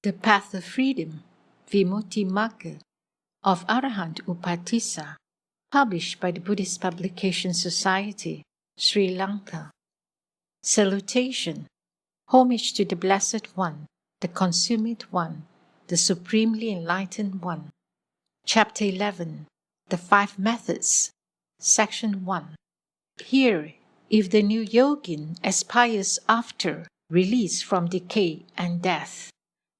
The Path of Freedom, Vimutti Magga, of Arahant Upatissa, published by the Buddhist Publication Society, Sri Lanka. Salutation, homage to the Blessed One, the Consummate One, the Supremely Enlightened One. Chapter 11, The Five Methods, Section 1. Here, if the new yogin aspires after release from decay and death,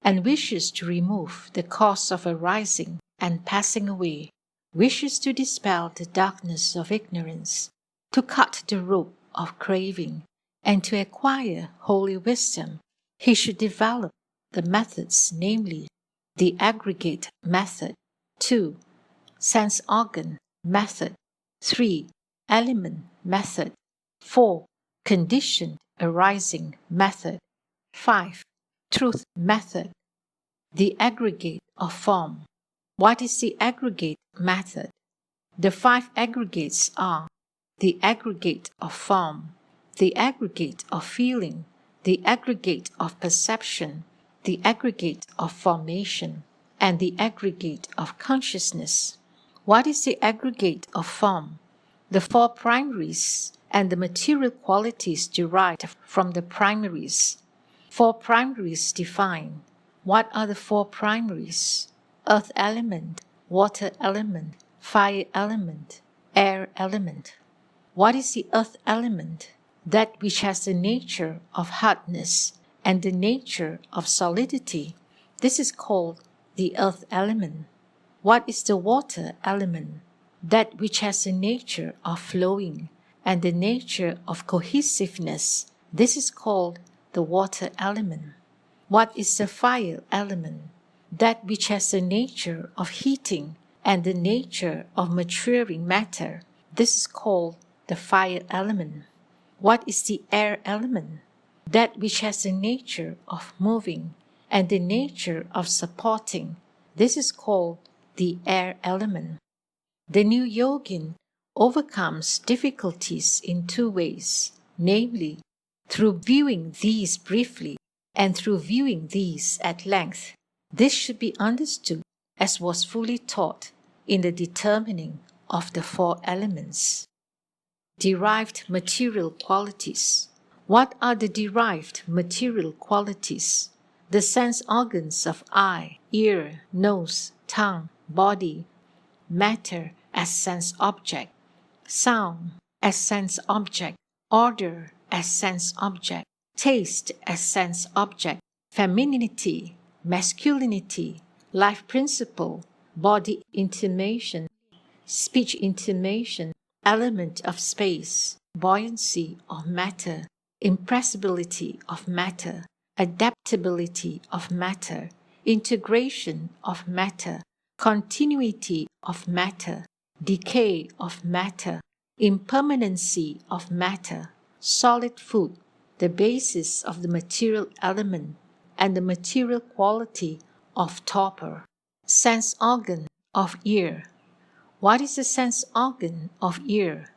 and wishes to remove the cause of arising and passing away, wishes to dispel the darkness of ignorance, to cut the rope of craving, and to acquire holy wisdom, he should develop the methods, namely, the Aggregate Method, 2. Sense Organ Method, 3. Element Method, 4. Conditioned Arising Method, 5. Truth Method. The Aggregate of Form. What is the Aggregate Method? The 5 aggregates are the Aggregate of Form, the Aggregate of Feeling, the Aggregate of Perception, the Aggregate of Formation, and the Aggregate of Consciousness. What is the Aggregate of Form? The 4 primaries and the material qualities derived from the primaries. 4 primaries define. What are the 4 primaries? Earth element, water element, fire element, air element. What is the earth element? That which has the nature of hardness and the nature of solidity. This is called the earth element. What is the water element? That which has the nature of flowing and the nature of cohesiveness. This is called the water element. What is the fire element? That which has the nature of heating and the nature of maturing matter. This is called the fire element. What is the air element? That which has the nature of moving and the nature of supporting. This is called the air element. The new yogin overcomes difficulties in 2 ways, namely, through viewing these briefly and through viewing these at length. This should be understood as was fully taught in the determining of the 4 elements. Derived material qualities. What are the derived material qualities? The sense organs of eye, ear, nose, tongue, body, matter as sense object, sound as sense object, odor as sense object, taste as sense object, femininity, masculinity, life principle, body intimation, speech intimation, element of space, buoyancy of matter, impressibility of matter, adaptability of matter, integration of matter, continuity of matter, decay of matter, impermanency of matter, solid food, the basis of the material element, and the material quality of torpor. Sense organ of ear. What is the sense organ of ear?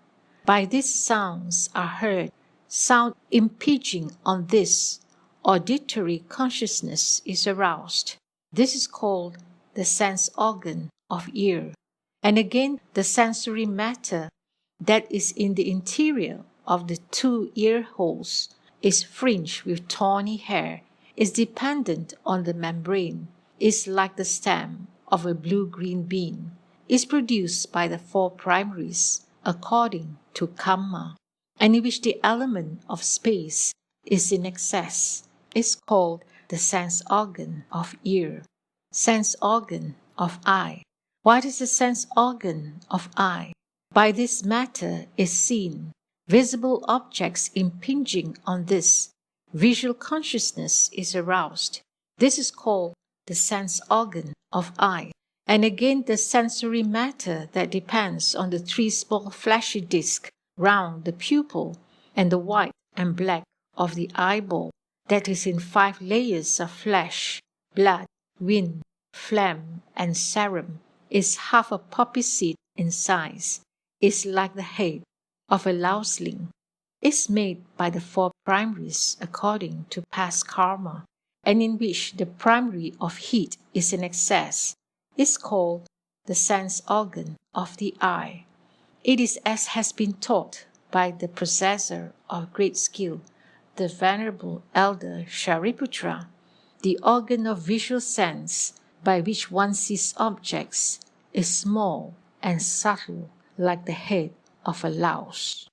By this sounds are heard. Sound impinging on this, auditory consciousness is aroused. This is called the sense organ of ear. And again, the sensory matter that is in the interior of the 2 ear holes is fringed with tawny hair, is dependent on the membrane, is like the stem of a blue-green bean, is produced by the 4 primaries according to karma, and in which the element of space is in excess, is called the sense organ of ear. Sense organ of eye. What is the sense organ of eye? By this matter is seen, visible objects impinging on this, visual consciousness is aroused. This is called the sense organ of eye. And again, the sensory matter that depends on the 3 small fleshy discs round the pupil and the white and black of the eyeball that is in 5 layers of flesh, blood, wind, phlegm, and serum is half a poppy seed in size, is like the head of a lousling, is made by the 4 primaries according to past karma, and in which the primary of heat is in excess, is called the sense organ of the eye. It is as has been taught by the possessor of great skill, the Venerable Elder Shariputra, the organ of visual sense by which one sees objects is small and subtle like the head of a louse.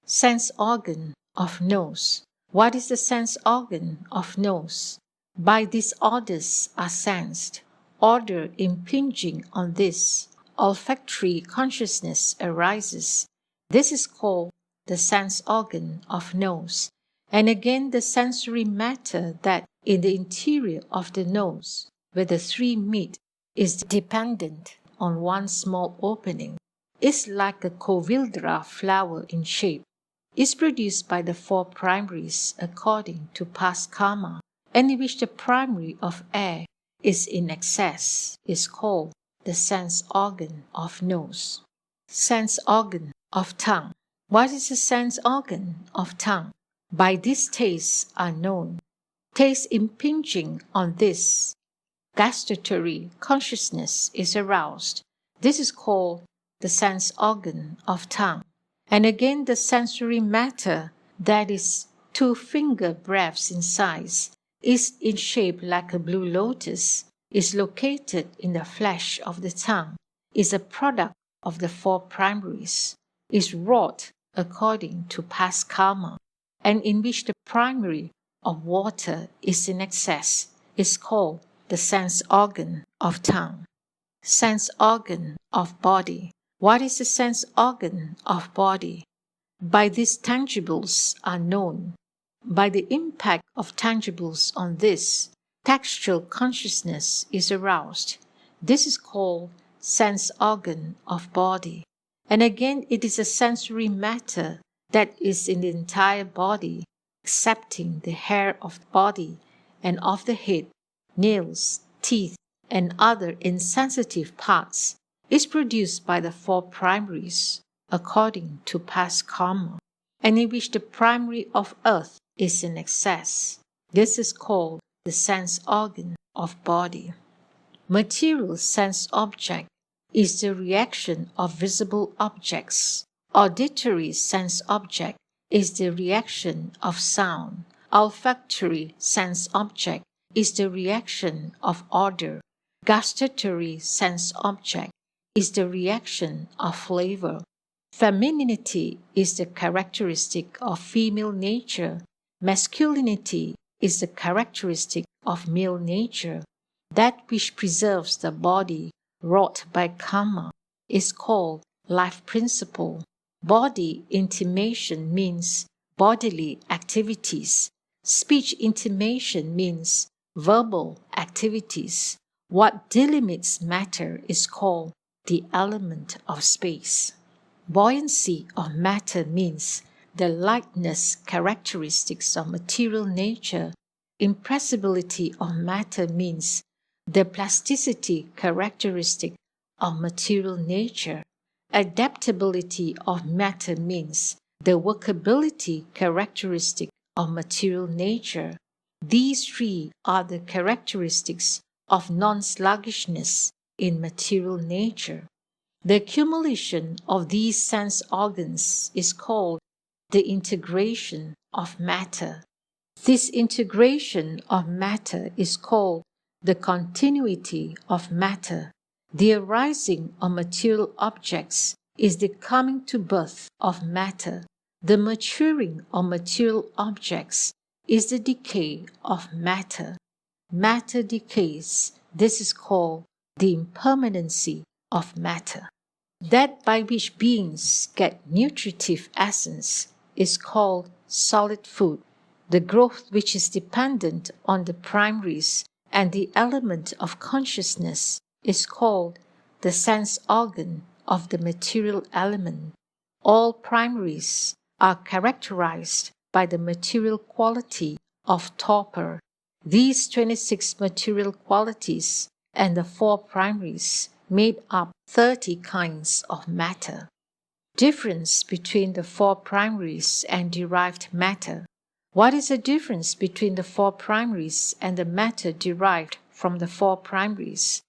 Sense organ of nose. What is the sense organ of nose? By this orders are sensed. Order impinging on this, olfactory consciousness arises. This is called the sense organ of nose. And again the sensory matter that in the interior of the nose, where the three meet, is dependent on one small opening, is like a Kovildra flower in shape, is produced by the four primaries according to past karma, and in which the primary of air is in excess, is called the sense organ of nose. Sense organ of tongue. What is the sense organ of tongue? By this tastes are known. Taste impinging on this, gustatory consciousness is aroused. This is called the sense organ of tongue. And again the sensory matter that is 2 finger breadths in size, is in shape like a blue lotus, is located in the flesh of the tongue, is a product of the four primaries, is wrought according to past karma, and in which the primary of water is in excess, is called the sense organ of tongue. Sense organ of body. What is the sense organ of body? By these tangibles are known. By the impact of tangibles on this, textual consciousness is aroused. This is called sense organ of body. And again it is a sensory matter that is in the entire body, excepting the hair of the body and of the head, nails, teeth, and other insensitive parts, is produced by the four primaries according to past karma, and in which the primary of earth is in excess. This is called the sense organ of body. Material sense object is the reaction of visible objects. Auditory sense object is the reaction of sound. Olfactory sense object is the reaction of odor. Gustatory sense object is the reaction of flavor. Femininity is the characteristic of female nature. Masculinity is the characteristic of male nature. That which preserves the body wrought by karma is called life principle. Body intimation means bodily activities. Speech intimation means verbal activities. What delimits matter is called the element of space. Buoyancy of matter means the lightness characteristics of material nature. Impressibility of matter means the plasticity characteristic of material nature. Adaptability of matter means the workability characteristic of material nature. These three are the characteristics of non-sluggishness in material nature. The accumulation of these sense organs is called the integration of matter. This integration of matter is called the continuity of matter. The arising of material objects is the coming to birth of matter. The maturing of material objects is the decay of matter. Matter decays. This is called the impermanency of matter. That by which beings get nutritive essence is called solid food. The growth which is dependent on the primaries and the element of consciousness is called the sense organ of the material element. All primaries are characterized by the material quality of torpor. These 26 material qualities and the 4 primaries made up 30 kinds of matter. Difference between the 4 primaries and derived matter. What is the difference between the four primaries and the matter derived from the four primaries?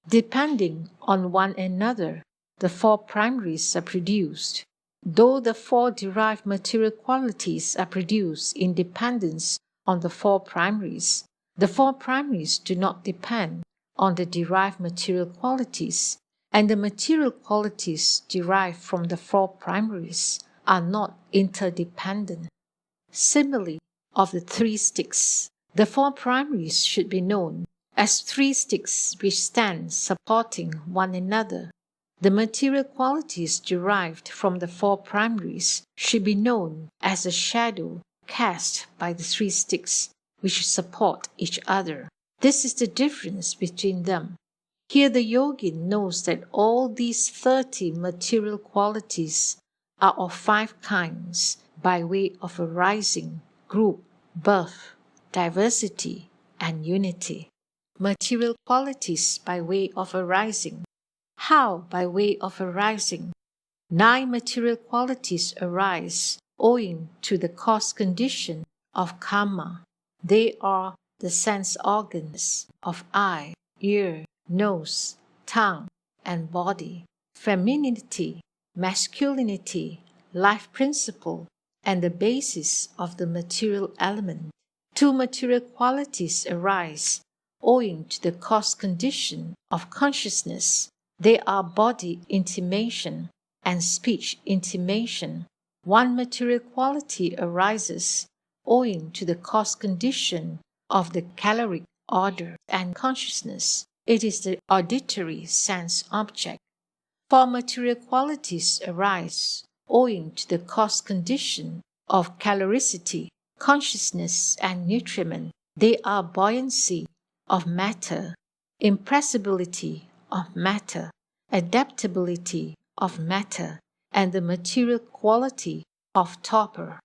Depending on one another, the four primaries are produced. Though the four derived material qualities are produced in dependence on the four primaries, the four primaries do not depend on the derived material qualities, and the material qualities derived from the four primaries are not interdependent. Simile of the three sticks. The four primaries should be known as three sticks which stand supporting one another. The material qualities derived from the four primaries should be known as a shadow cast by the three sticks which support each other. This is the difference between them. Here the yogin knows that all these 30 material qualities are of 5 kinds by way of arising, group, birth, diversity, and unity. Material qualities by way of arising. How by way of arising? 9 material qualities arise owing to the cause condition of karma. They are the sense organs of eye, ear, nose, tongue, and body, femininity, masculinity, life principle, and the basis of the material element. 2 material qualities arise owing to the cause condition of consciousness. They are body intimation and speech intimation. 1 material quality arises owing to the cause condition of the caloric order and consciousness. It is the auditory sense object. 4 material qualities arise owing to the cause condition of caloricity, consciousness, and nutriment. They are buoyancy of matter, impressibility of matter, adaptability of matter, and the material quality of torpor.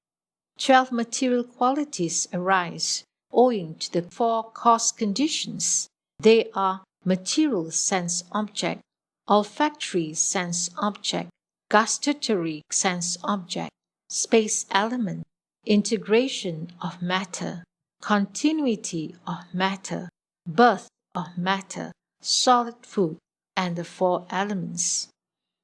12 material qualities arise owing to the 4 cause conditions. They are material sense object, olfactory sense object, gustatory sense object, space element, integration of matter, continuity of matter, birth of matter, solid food, and the 4 elements.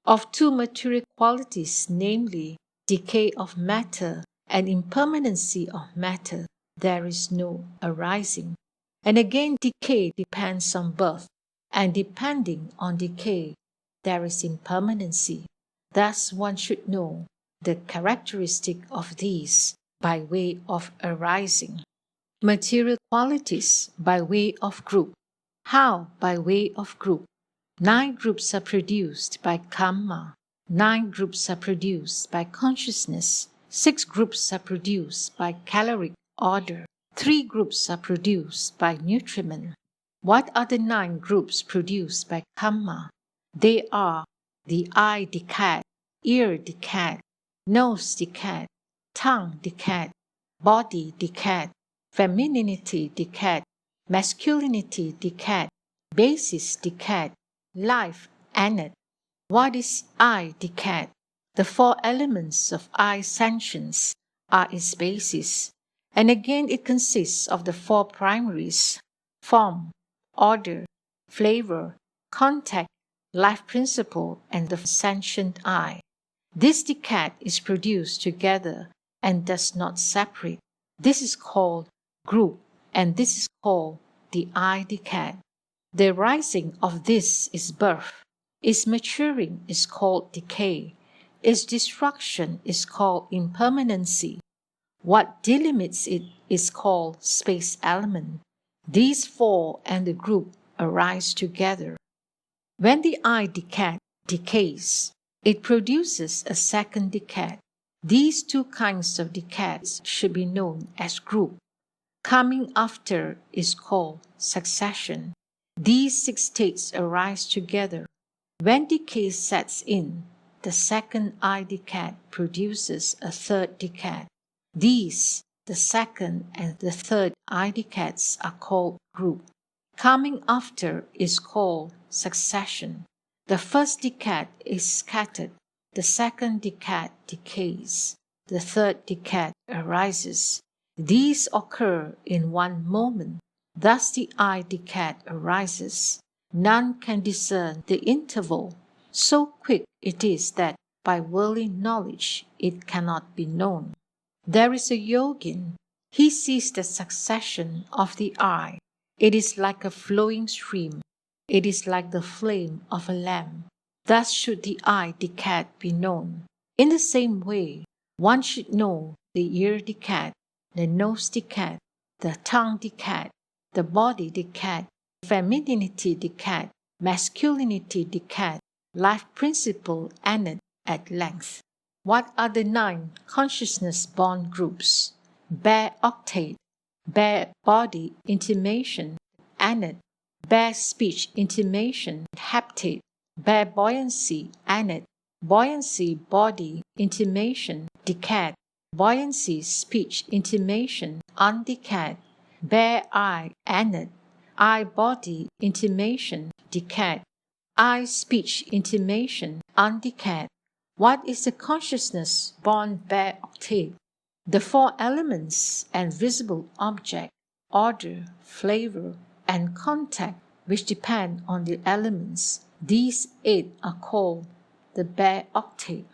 Of 2 material qualities, namely decay of matter and impermanency of matter, there is no arising. And again, decay depends on birth, and depending on decay, there is impermanency. Thus, one should know the characteristic of these by way of arising. Material qualities by way of group. How by way of group? 9 groups are produced by karma. 9 groups are produced by consciousness. 6 groups are produced by caloric order. 3 groups are produced by nutriment. What are the 9 groups produced by karma? They are the eye decad, ear decad, nose decad, tongue decad, body decad, femininity decad, masculinity decad, basis decad, life anad. What is I decad? The 4 elements of I sentience are its basis, and again it consists of the 4 primaries: form, order, flavor, contact, life principle, and the sentient I. This decad is produced together and does not separate. This is called group, and this is called the I decad. The rising of this is birth. Its maturing is called decay. Its destruction is called impermanency. What delimits it is called space element. These 4 and the group arise together. When the I decad decays, it produces a second decad. These 2 kinds of decads should be known as group. Coming after is called succession. These 6 states arise together. When decay sets in, the second I decad produces a third decad. These, the second and the third I decads, are called group. Coming after is called succession. The first decad is scattered. The second decad decays. The third decad arises. These occur in one moment. Thus the I decad arises. None can discern the interval. So quick it is that by worldly knowledge it cannot be known. There is a yogin. He sees the succession of the I. It is like a flowing stream. It is like the flame of a lamp. Thus should the I decad be known. In the same way, one should know the ear decad, the nose decad, the tongue decad, the body decad, femininity decad, masculinity decad, life principle ended at length. What are the 9 consciousness-born groups? Bare octave, bare body intimation, ended, bare speech intimation, haptate, bare buoyancy, ended, buoyancy body intimation, decad, buoyancy speech intimation, undecad, bare eye, ended, eye body intimation, decad, eye speech intimation, undecad. What is the consciousness born bare octave? The 4 elements and visible object, order, flavor, and contact, which depend on the elements. These 8 are called the bare octave.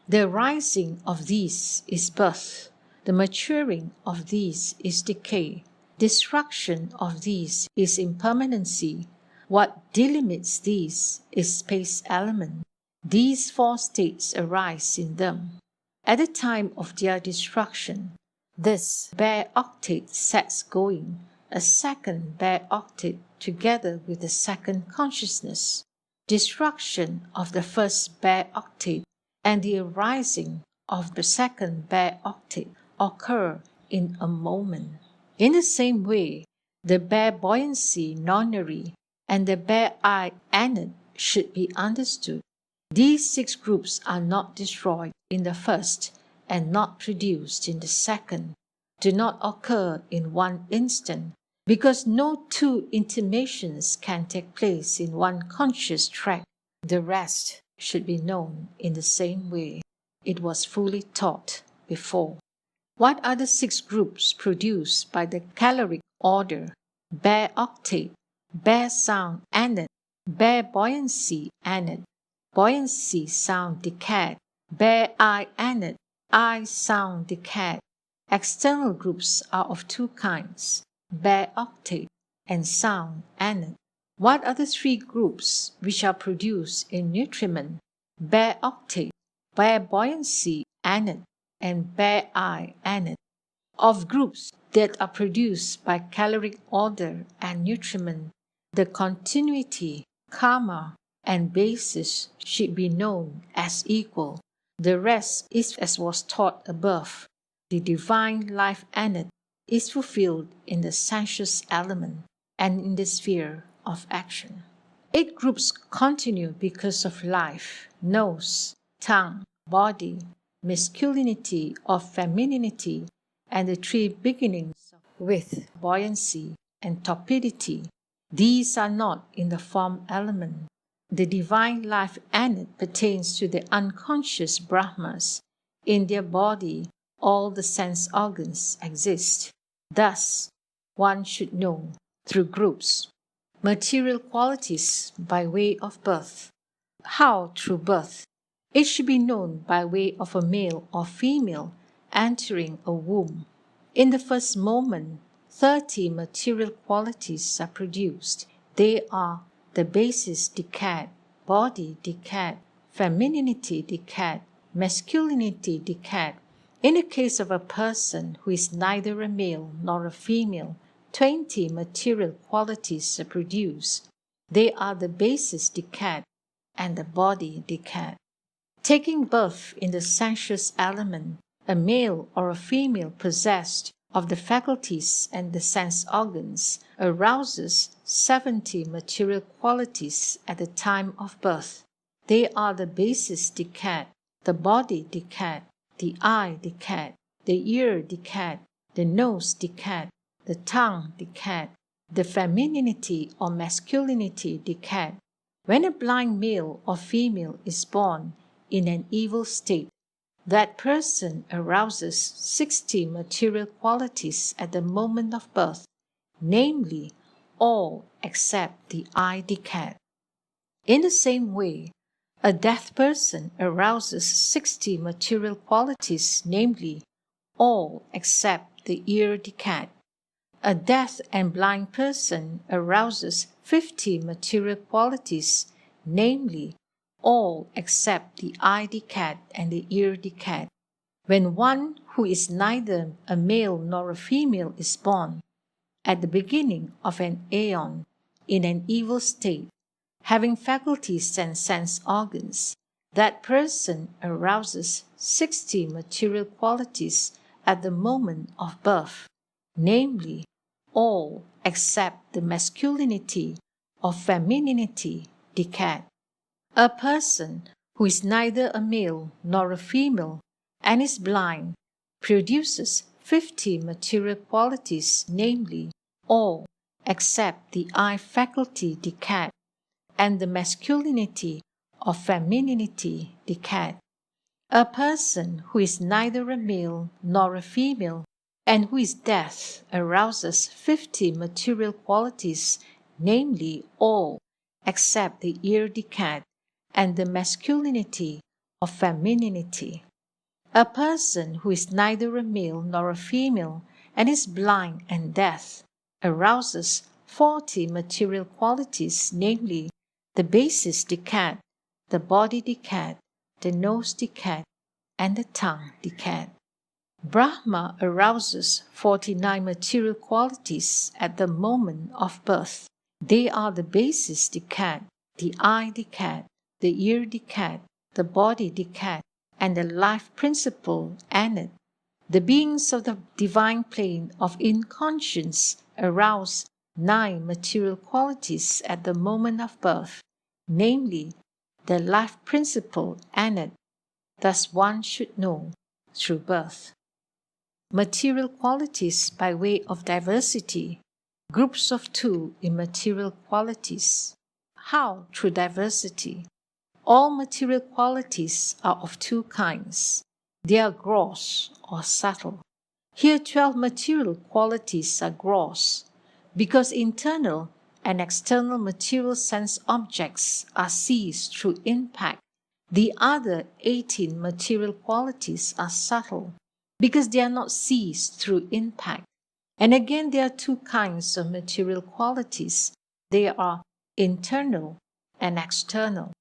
The rising of these is birth. The maturing of these is decay. Destruction of these is impermanency. What delimits these is space element. These 4 states arise in them. At the time of their destruction, this bare octave sets going, a second bare octave together with the second consciousness. Destruction of the first bare octave and the arising of the second bare octave occur in a moment. In the same way, the bare buoyancy nonary and the bare I anid should be understood. These 6 groups are not destroyed in the first and not produced in the second, do not occur in one instant, because no 2 intimations can take place in one conscious track. The rest should be known in the same way it was fully taught before. What are the 6 groups produced by the caloric order? Bare octave, bare sound anid, bare buoyancy anid, buoyancy sound decad, bare I anid, I sound decad. External groups are of 2 kinds, bare octave and sound anid. What are the 3 groups which are produced in nutriment? Bare octave, bare buoyancy anid, and bare I anid. Of groups that are produced by caloric order and nutriment, the continuity, karma, and basis should be known as equal. The rest is as was taught above. The divine life anid is fulfilled in the sensuous element and in the sphere of action. 8 groups continue because of life, nose, tongue, body, masculinity or femininity, and the 3 beginnings with buoyancy and torpidity. These are not in the form element. The divine life anid pertains to the unconscious Brahmas. In their body, all the sense organs exist. Thus, one should know through groups. Material qualities by way of birth. How through birth? It should be known by way of a male or female entering a womb. In the first moment, 30 material qualities are produced. They are the basis decad, body decad, femininity decad, masculinity decad. In the case of a person who is neither a male nor a female, 20 material qualities are produced. They are the basis decad and the body decad. Taking birth in the sensuous element, a male or a female possessed of the faculties and the sense organs arouses 70 material qualities at the time of birth. They are the basis decad, the body decad, the eye decad, the ear decad, the nose decad, the tongue decad, the femininity or masculinity decad. When a blind male or female is born in an evil state, That person arouses 60 material qualities at the moment of birth, namely, all except the I decad. In the same way, a deaf person arouses 60 material qualities, namely, all except the ear decad. A deaf and blind person arouses 50 material qualities, namely, all except the eye decad and the ear decad. When one who is neither a male nor a female is born, at the beginning of an aeon, in an evil state, having faculties and sense organs, that person arouses 60 material qualities at the moment of birth, namely, all except the masculinity or femininity decad. A person who is neither a male nor a female and is blind produces 50 material qualities, namely, all except the eye faculty decad and the masculinity or femininity decad. A person who is neither a male nor a female and who is deaf arouses 50 material qualities, namely all except the ear decad and the masculinity or femininity. A person who is neither a male nor a female and is blind and deaf arouses 40 material qualities, namely the basis decad, the body decad, the nose decad, and the tongue decad. Brahma arouses 49 material qualities at the moment of birth. They are the basis decad, the eye decad, the ear decad, the body decad, and the life principle N.R.M. The beings of the divine plane of inconscience arouse 9 material qualities at the moment of birth, namely the life principle N.R.M. Thus one should know through birth. Material qualities by way of diversity, groups of 2 in material qualities. How through diversity? All material qualities are of 2 kinds. They are gross or subtle. Here 12 material qualities are gross, because internal and external material sense objects are seized through impact. The other 18 material qualities are subtle, because they are not seized through impact. And again, there are 2 kinds of material qualities. They are internal and external.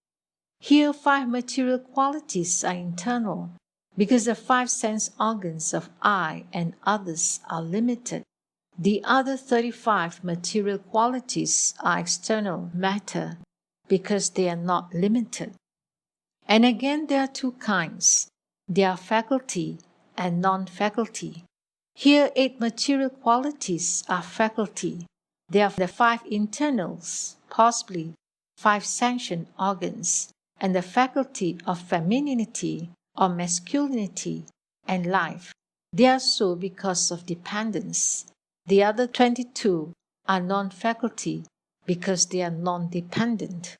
Here 5 material qualities are internal, because the 5 sense organs of I and others are limited. The other 35 material qualities are external matter, because they are not limited. And again, there are 2 kinds. They are faculty and non-faculty. Here 8 material qualities are faculty. They are the 5 internals, possibly 5 sentient organs, and the faculty of femininity or masculinity and life. They are so because of dependence. The other 22 are non-faculty because they are non-dependent.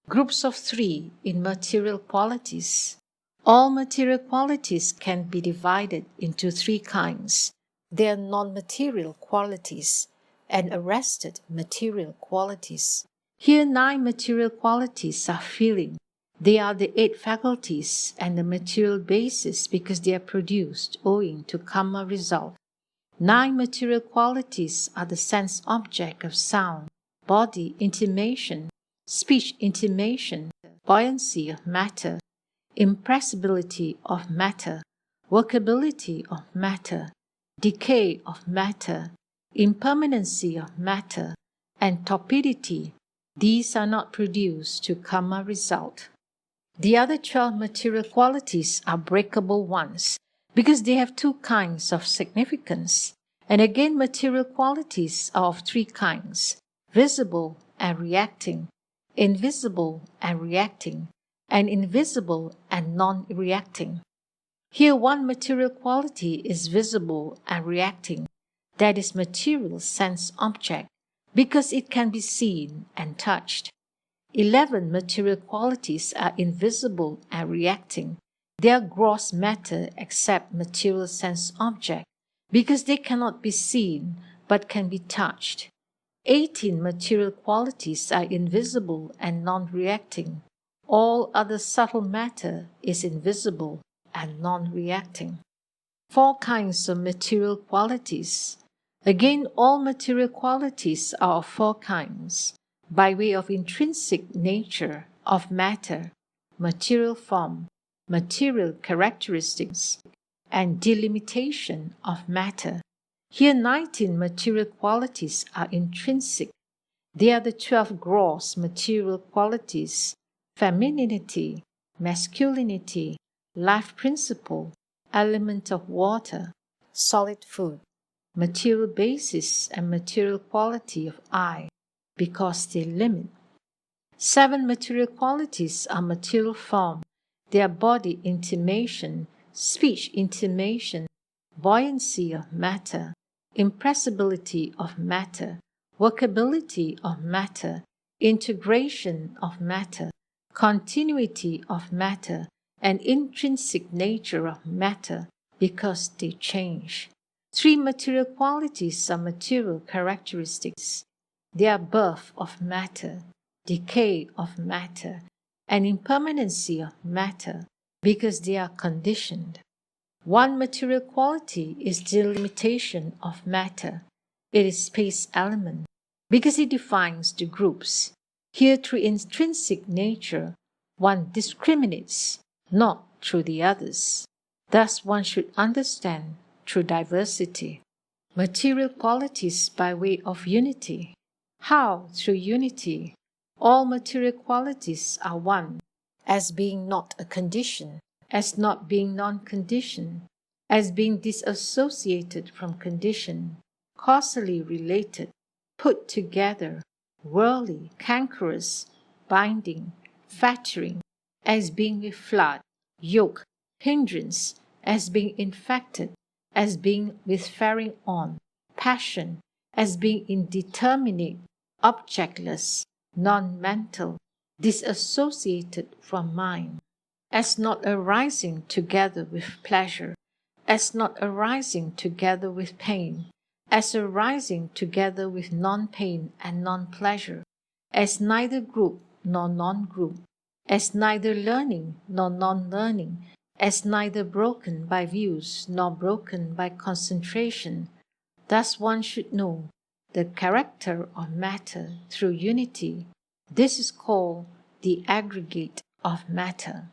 Groups of 3 in material qualities. All material qualities can be divided into 3 kinds. They are non-material qualities and arrested material qualities. Here 9 material qualities are feeling. They are the 8 faculties and the material basis because they are produced owing to karma result. 9 material qualities are the sense object of sound, body intimation, speech intimation, buoyancy of matter, impressibility of matter, workability of matter, decay of matter, impermanency of matter, and torpidity. These are not produced to karma result. The other 12 material qualities are breakable ones, because they have 2 kinds of significance. And again, material qualities are of 3 kinds: visible and reacting, invisible and reacting, and invisible and non-reacting. Here 1 material quality is visible and reacting, that is material sense object, because it can be seen and touched. 11 material qualities are invisible and reacting, They are gross matter except material sense object, because they cannot be seen but can be touched. 18 material qualities are invisible and non-reacting. All other subtle matter is invisible and non-reacting. 4 kinds of material qualities. Again, all material qualities are of 4 kinds, by way of intrinsic nature of matter, material form, material characteristics, and delimitation of matter. Here 19 material qualities are intrinsic. They are the 12 gross material qualities: femininity, masculinity, life principle, element of water, solid food, material basis, and material quality of I, because they limit. 7 material qualities are material form. They are body intimation, speech intimation, buoyancy of matter, impressibility of matter, workability of matter, integration of matter, continuity of matter, and intrinsic nature of matter, because they change. 3 material qualities are material characteristics. They are birth of matter, decay of matter, and impermanency of matter, because they are conditioned. 1 material quality is delimitation of matter. It is space element, because it defines the groups. Here, through intrinsic nature, one discriminates, not through the others. Thus, one should understand through diversity. Material qualities by way of unity. How? Through unity. All material qualities are one, as being not a condition, as not being non-conditioned, as being disassociated from condition, causally related, put together, worldly, cankerous, binding, fettering, as being with flood, yoke, hindrance, as being infected, as being with faring on, passion, as being indeterminate, objectless, non-mental, disassociated from mind, as not arising together with pleasure, as not arising together with pain, as arising together with non-pain and non-pleasure, as neither group nor non-group, as neither learning nor non-learning, as neither broken by views nor broken by concentration. Thus one should know the character of matter through unity. This is called the aggregate of matter.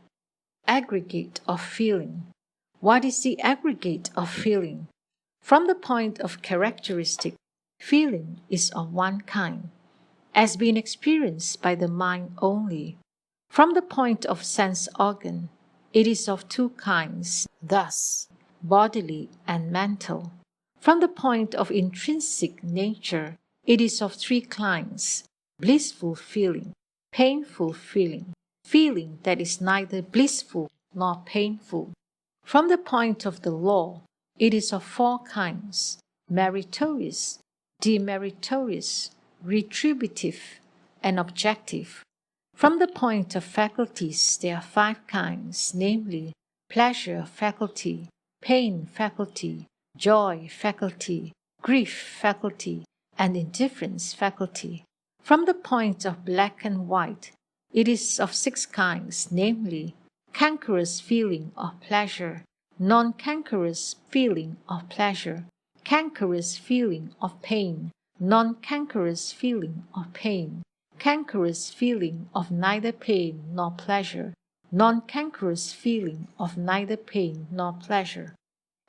Aggregate of feeling. What is the aggregate of feeling? From the point of characteristic, feeling is of one kind, as being experienced by the mind only. From the point of sense organ, it is of 2 kinds, thus bodily and mental. From the point of intrinsic nature, it is of 3 kinds: blissful feeling, painful feeling, feeling that is neither blissful nor painful. From the point of the law, it is of 4 kinds: meritorious, demeritorious, retributive, and objective. From the point of faculties, there are 5 kinds, namely pleasure faculty, pain faculty, joy faculty, grief faculty, and indifference faculty. From the point of black and white, it is of 6 kinds, namely cankerous feeling of pleasure, non-cankerous feeling of pleasure, cankerous feeling of pain, non-cankerous feeling of pain, cankerous feeling of neither pain nor pleasure, non-cankerous feeling of neither pain nor pleasure.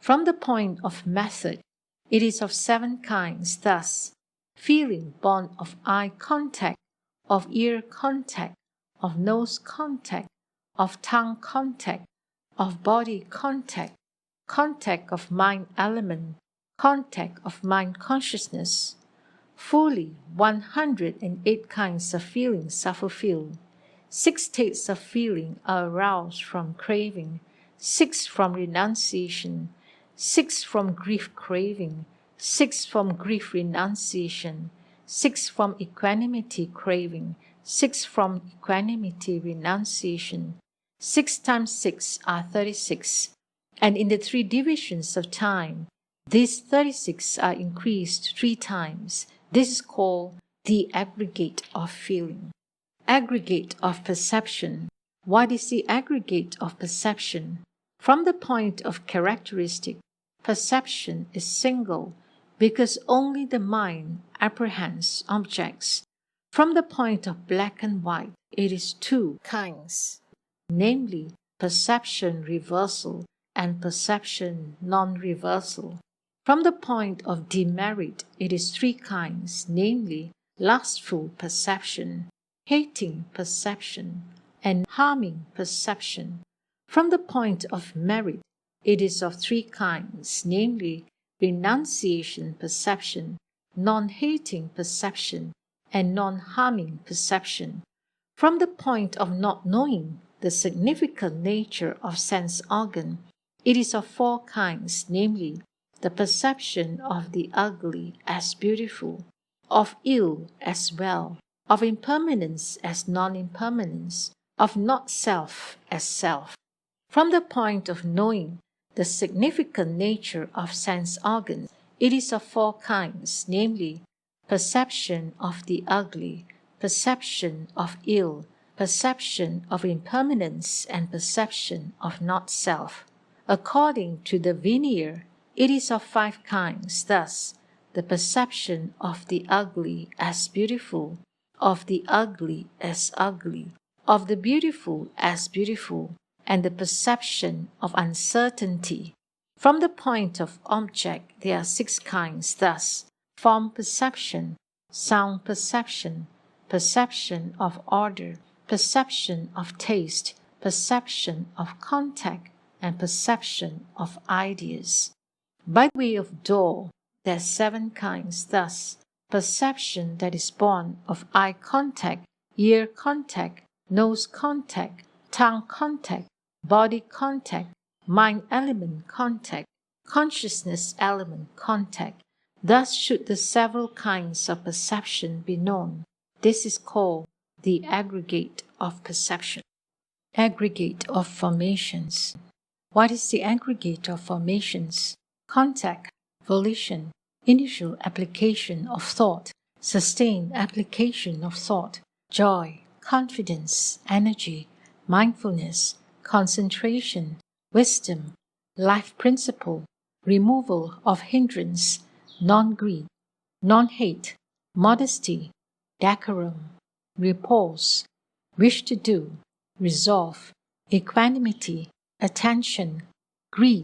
From the point of method, it is of 7 kinds, thus feeling born of eye contact, of ear contact, of nose contact, of tongue contact, of body contact, contact of mind element, contact of mind consciousness. Fully 108 kinds of feelings are fulfilled. 6 states of feeling are aroused from craving, 6 from renunciation, 6 from grief craving, 6 from grief renunciation, 6 from equanimity craving, 6 from equanimity renunciation, 6 times 6 are 36, and in the 3 divisions of time, these 36 are increased 3 times. This is called the aggregate of feeling. Aggregate of perception. What is the aggregate of perception? From the point of characteristic, perception is single because only the mind apprehends objects. From the point of black and white, it is 2 kinds, namely perception reversal and perception non-reversal. From the point of demerit, it is 3 kinds, namely lustful perception, hating perception, and harming perception. From the point of merit, it is of 3 kinds, namely renunciation perception, non-hating perception, and non-harming perception. From the point of not knowing the significant nature of sense organ, it is of 4 kinds, namely the perception of the ugly as beautiful, of ill as well, of impermanence as non-impermanence, of not self as self. From the point of knowing the significant nature of sense organs, it is of 4 kinds, namely perception of the ugly, perception of ill, perception of impermanence, and perception of not self. According to the veneer, it is of 5 kinds, thus the perception of the ugly as beautiful, of the ugly as ugly, of the beautiful as beautiful, and the perception of uncertainty. From the point of object, there are 6 kinds, thus form perception, sound perception, perception of order, perception of taste, perception of contact, and perception of ideas. By way of door, there are 7 kinds, thus perception that is born of eye contact, ear contact, nose contact, tongue contact, body contact, mind element contact, consciousness element contact. Thus should the several kinds of perception be known. This is called the aggregate of perception. Aggregate of formations. What is the aggregate of formations? Contact, volition, initial application of thought, sustained application of thought, joy, confidence, energy, mindfulness, concentration, wisdom, life principle, removal of hindrance, non-greed, non-hate, modesty, decorum, repose, wish to do, resolve, equanimity, attention, greed,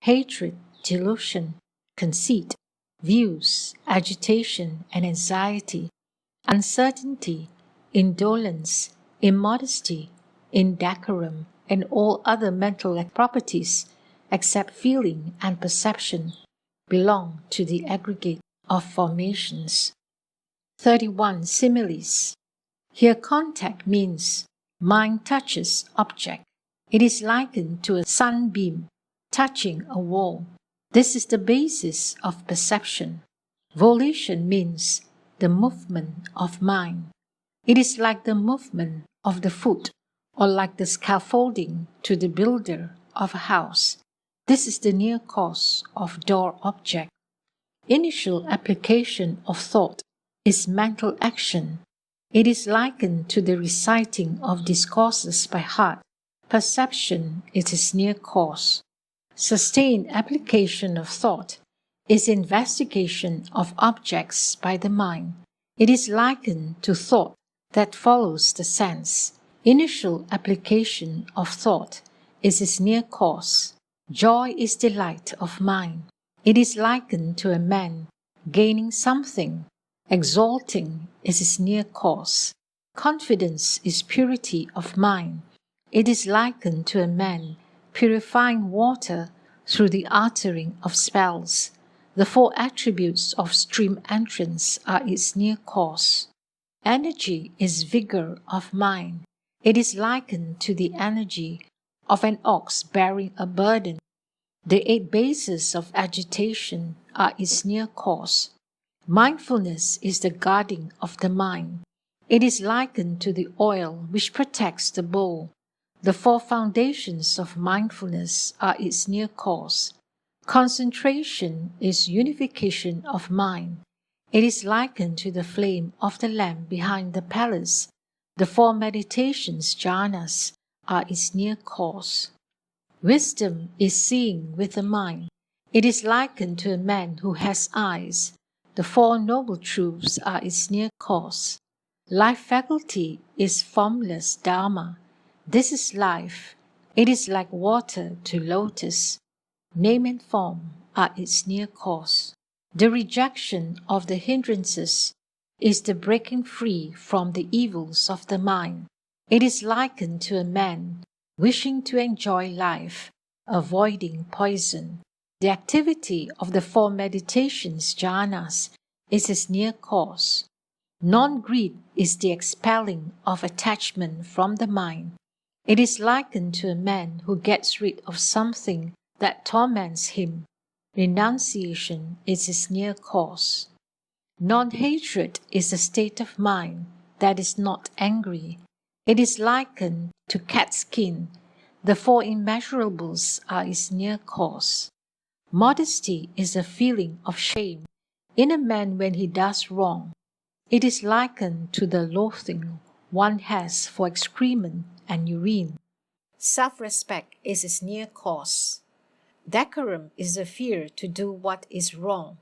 hatred, delusion, conceit, views, agitation and anxiety, uncertainty, indolence, immodesty, indecorum, and all other mental properties, except feeling and perception, belong to the aggregate of formations. 31. Similes. Here contact means mind touches object. It is likened to a sunbeam touching a wall. This is the basis of perception. Volition means the movement of mind. It is like the movement of the foot, or like the scaffolding to the builder of a house. This is the near cause of door object. Initial application of thought is mental action. It is likened to the reciting of discourses by heart. Perception is its near cause. Sustained application of thought is investigation of objects by the mind. It is likened to thought that follows the sense. Initial application of thought is its near cause. Joy is delight of mind. It is likened to a man gaining something. Exalting is its near cause. Confidence is purity of mind. It is likened to a man purifying water through the uttering of spells. The 4 attributes of stream entrance are its near cause. Energy is vigor of mind. It is likened to the energy of an ox bearing a burden. The 8 bases of agitation are its near cause. Mindfulness is the guarding of the mind. It is likened to the oil which protects the bowl. The four foundations of mindfulness are its near cause. Concentration is unification of mind. It is likened to the flame of the lamp behind the palace. The four meditations, jhanas, are its near cause. Wisdom is seeing with the mind. It is likened to a man who has eyes. The four noble truths are its near cause. Life faculty is formless dharma. This is life. It is like water to lotus. Name and form are its near cause. The rejection of the hindrances is the breaking free from the evils of the mind. It is likened to a man wishing to enjoy life, avoiding poison. The activity of the four meditations, jhanas, is its near cause. Non-greed is the expelling of attachment from the mind. It is likened to a man who gets rid of something that torments him. Renunciation is its near cause. Non-hatred is a state of mind that is not angry. It is likened to cat's skin. The four immeasurables are its near cause. Modesty is a feeling of shame in a man when he does wrong. It is likened to the loathing one has for excrement and urine. Self-respect is its near cause. Decorum is a fear to do what is wrong.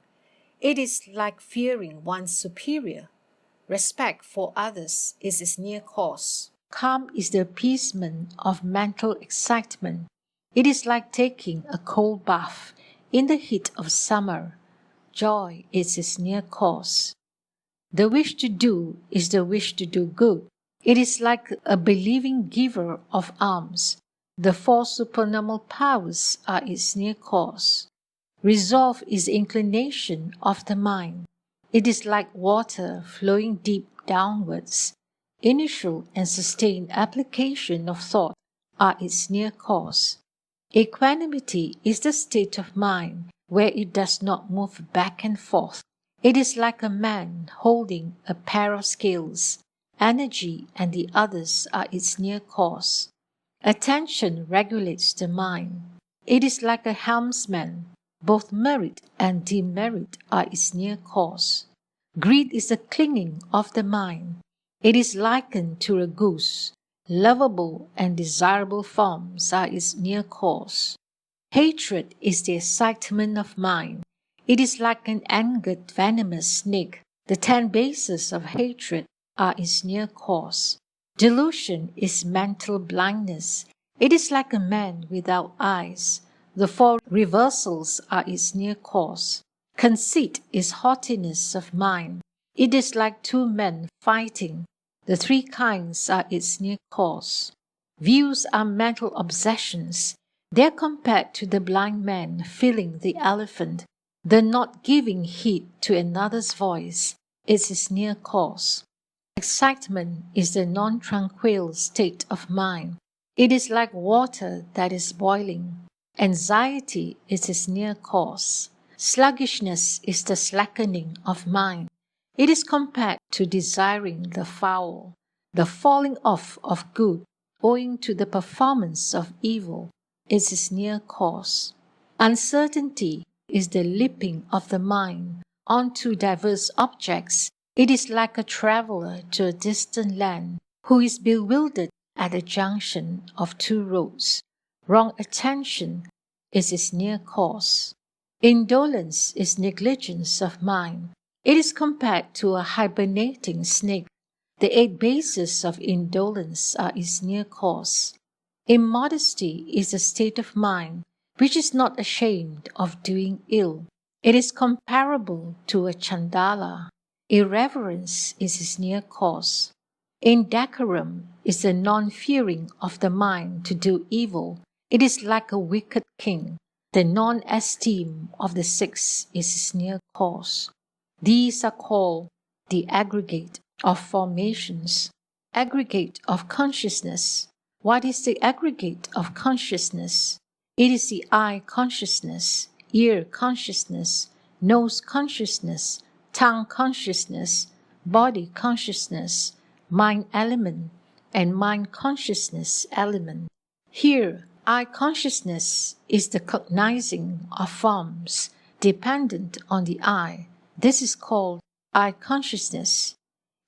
It is like fearing one's superior. Respect for others is its near cause. Calm is the appeasement of mental excitement. It is like taking a cold bath in the heat of summer. Joy is its near cause. The wish to do is the wish to do good. It is like a believing giver of alms. The four supernormal powers are its near cause. Resolve is the inclination of the mind. It is like water flowing deep downwards. Initial and sustained application of thought are its near cause. Equanimity is the state of mind where it does not move back and forth. It is like a man holding a pair of scales. Energy and the others are its near cause. Attention regulates the mind. It is like a helmsman. Both merit and demerit are its near cause. Greed is the clinging of the mind. It is likened to a goose. Lovable and desirable forms are its near cause. Hatred is the excitement of mind. It is like an angered venomous snake. The 10 bases of hatred are its near cause. Delusion is mental blindness. It is like a man without eyes. The 4 reversals are its near cause. Conceit is haughtiness of mind. It is like 2 men fighting. The 3 kinds are its near cause. Views are mental obsessions. They are compared to the blind man feeling the elephant. The not giving heed to another's voice is its near cause. Excitement is the non-tranquil state of mind. It is like water that is boiling. Anxiety is its near cause. Sluggishness is the slackening of mind. It is compared to desiring the foul, the falling off of good owing to the performance of evil is its near cause. Uncertainty is the leaping of the mind onto diverse objects. It is like a traveler to a distant land who is bewildered at the junction of 2 roads. Wrong attention is its near cause. Indolence is negligence of mind. It is compared to a hibernating snake. The 8 bases of indolence are its near cause. Immodesty is a state of mind which is not ashamed of doing ill. It is comparable to a chandala. Irreverence is its near cause. Indecorum is the non-fearing of the mind to do evil. It is like a wicked king. The non-esteem of the 6 is its near cause. These are called the aggregate of formations. Aggregate of consciousness. What is the aggregate of consciousness? It is the eye consciousness, ear consciousness, nose consciousness, tongue consciousness, body consciousness, mind element, and mind consciousness element. Here, eye consciousness is the cognizing of forms dependent on the eye. This is called eye consciousness.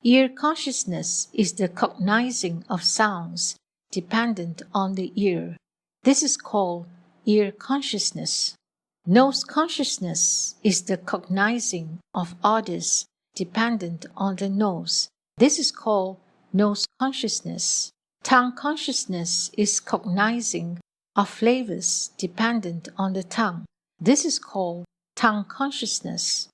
Ear consciousness is the cognizing of sounds dependent on the ear. This is called ear consciousness. Nose consciousness is the cognizing of odors dependent on the nose. This is called nose consciousness. Tongue consciousness is cognizing of flavors dependent on the tongue. This is called tongue consciousness.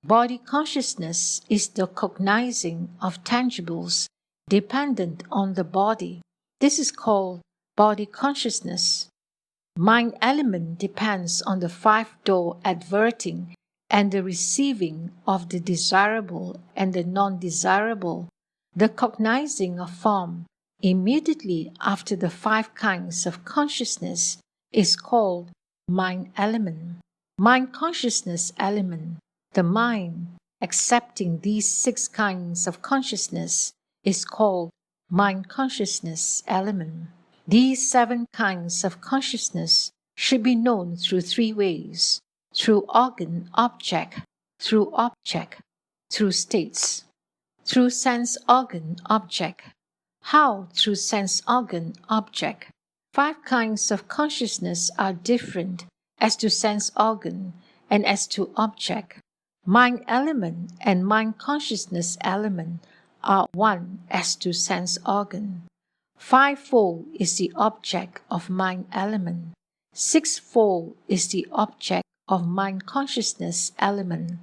Body consciousness is the cognizing of tangibles dependent on the body. This is called body consciousness. Mind element depends on the five-door adverting and the receiving of the desirable and the non-desirable, the cognizing of form immediately after the five kinds of consciousness is called mind element. Mind consciousness element, the mind accepting these six kinds of consciousness is called mind consciousness element. These seven kinds of consciousness should be known through three ways: through organ object, through states, through sense organ object. How through sense organ object? Five kinds of consciousness are different as to sense organ and as to object. Mind element and mind consciousness element are one as to sense organ. Fivefold is the object of mind element. Sixfold is the object of mind consciousness element.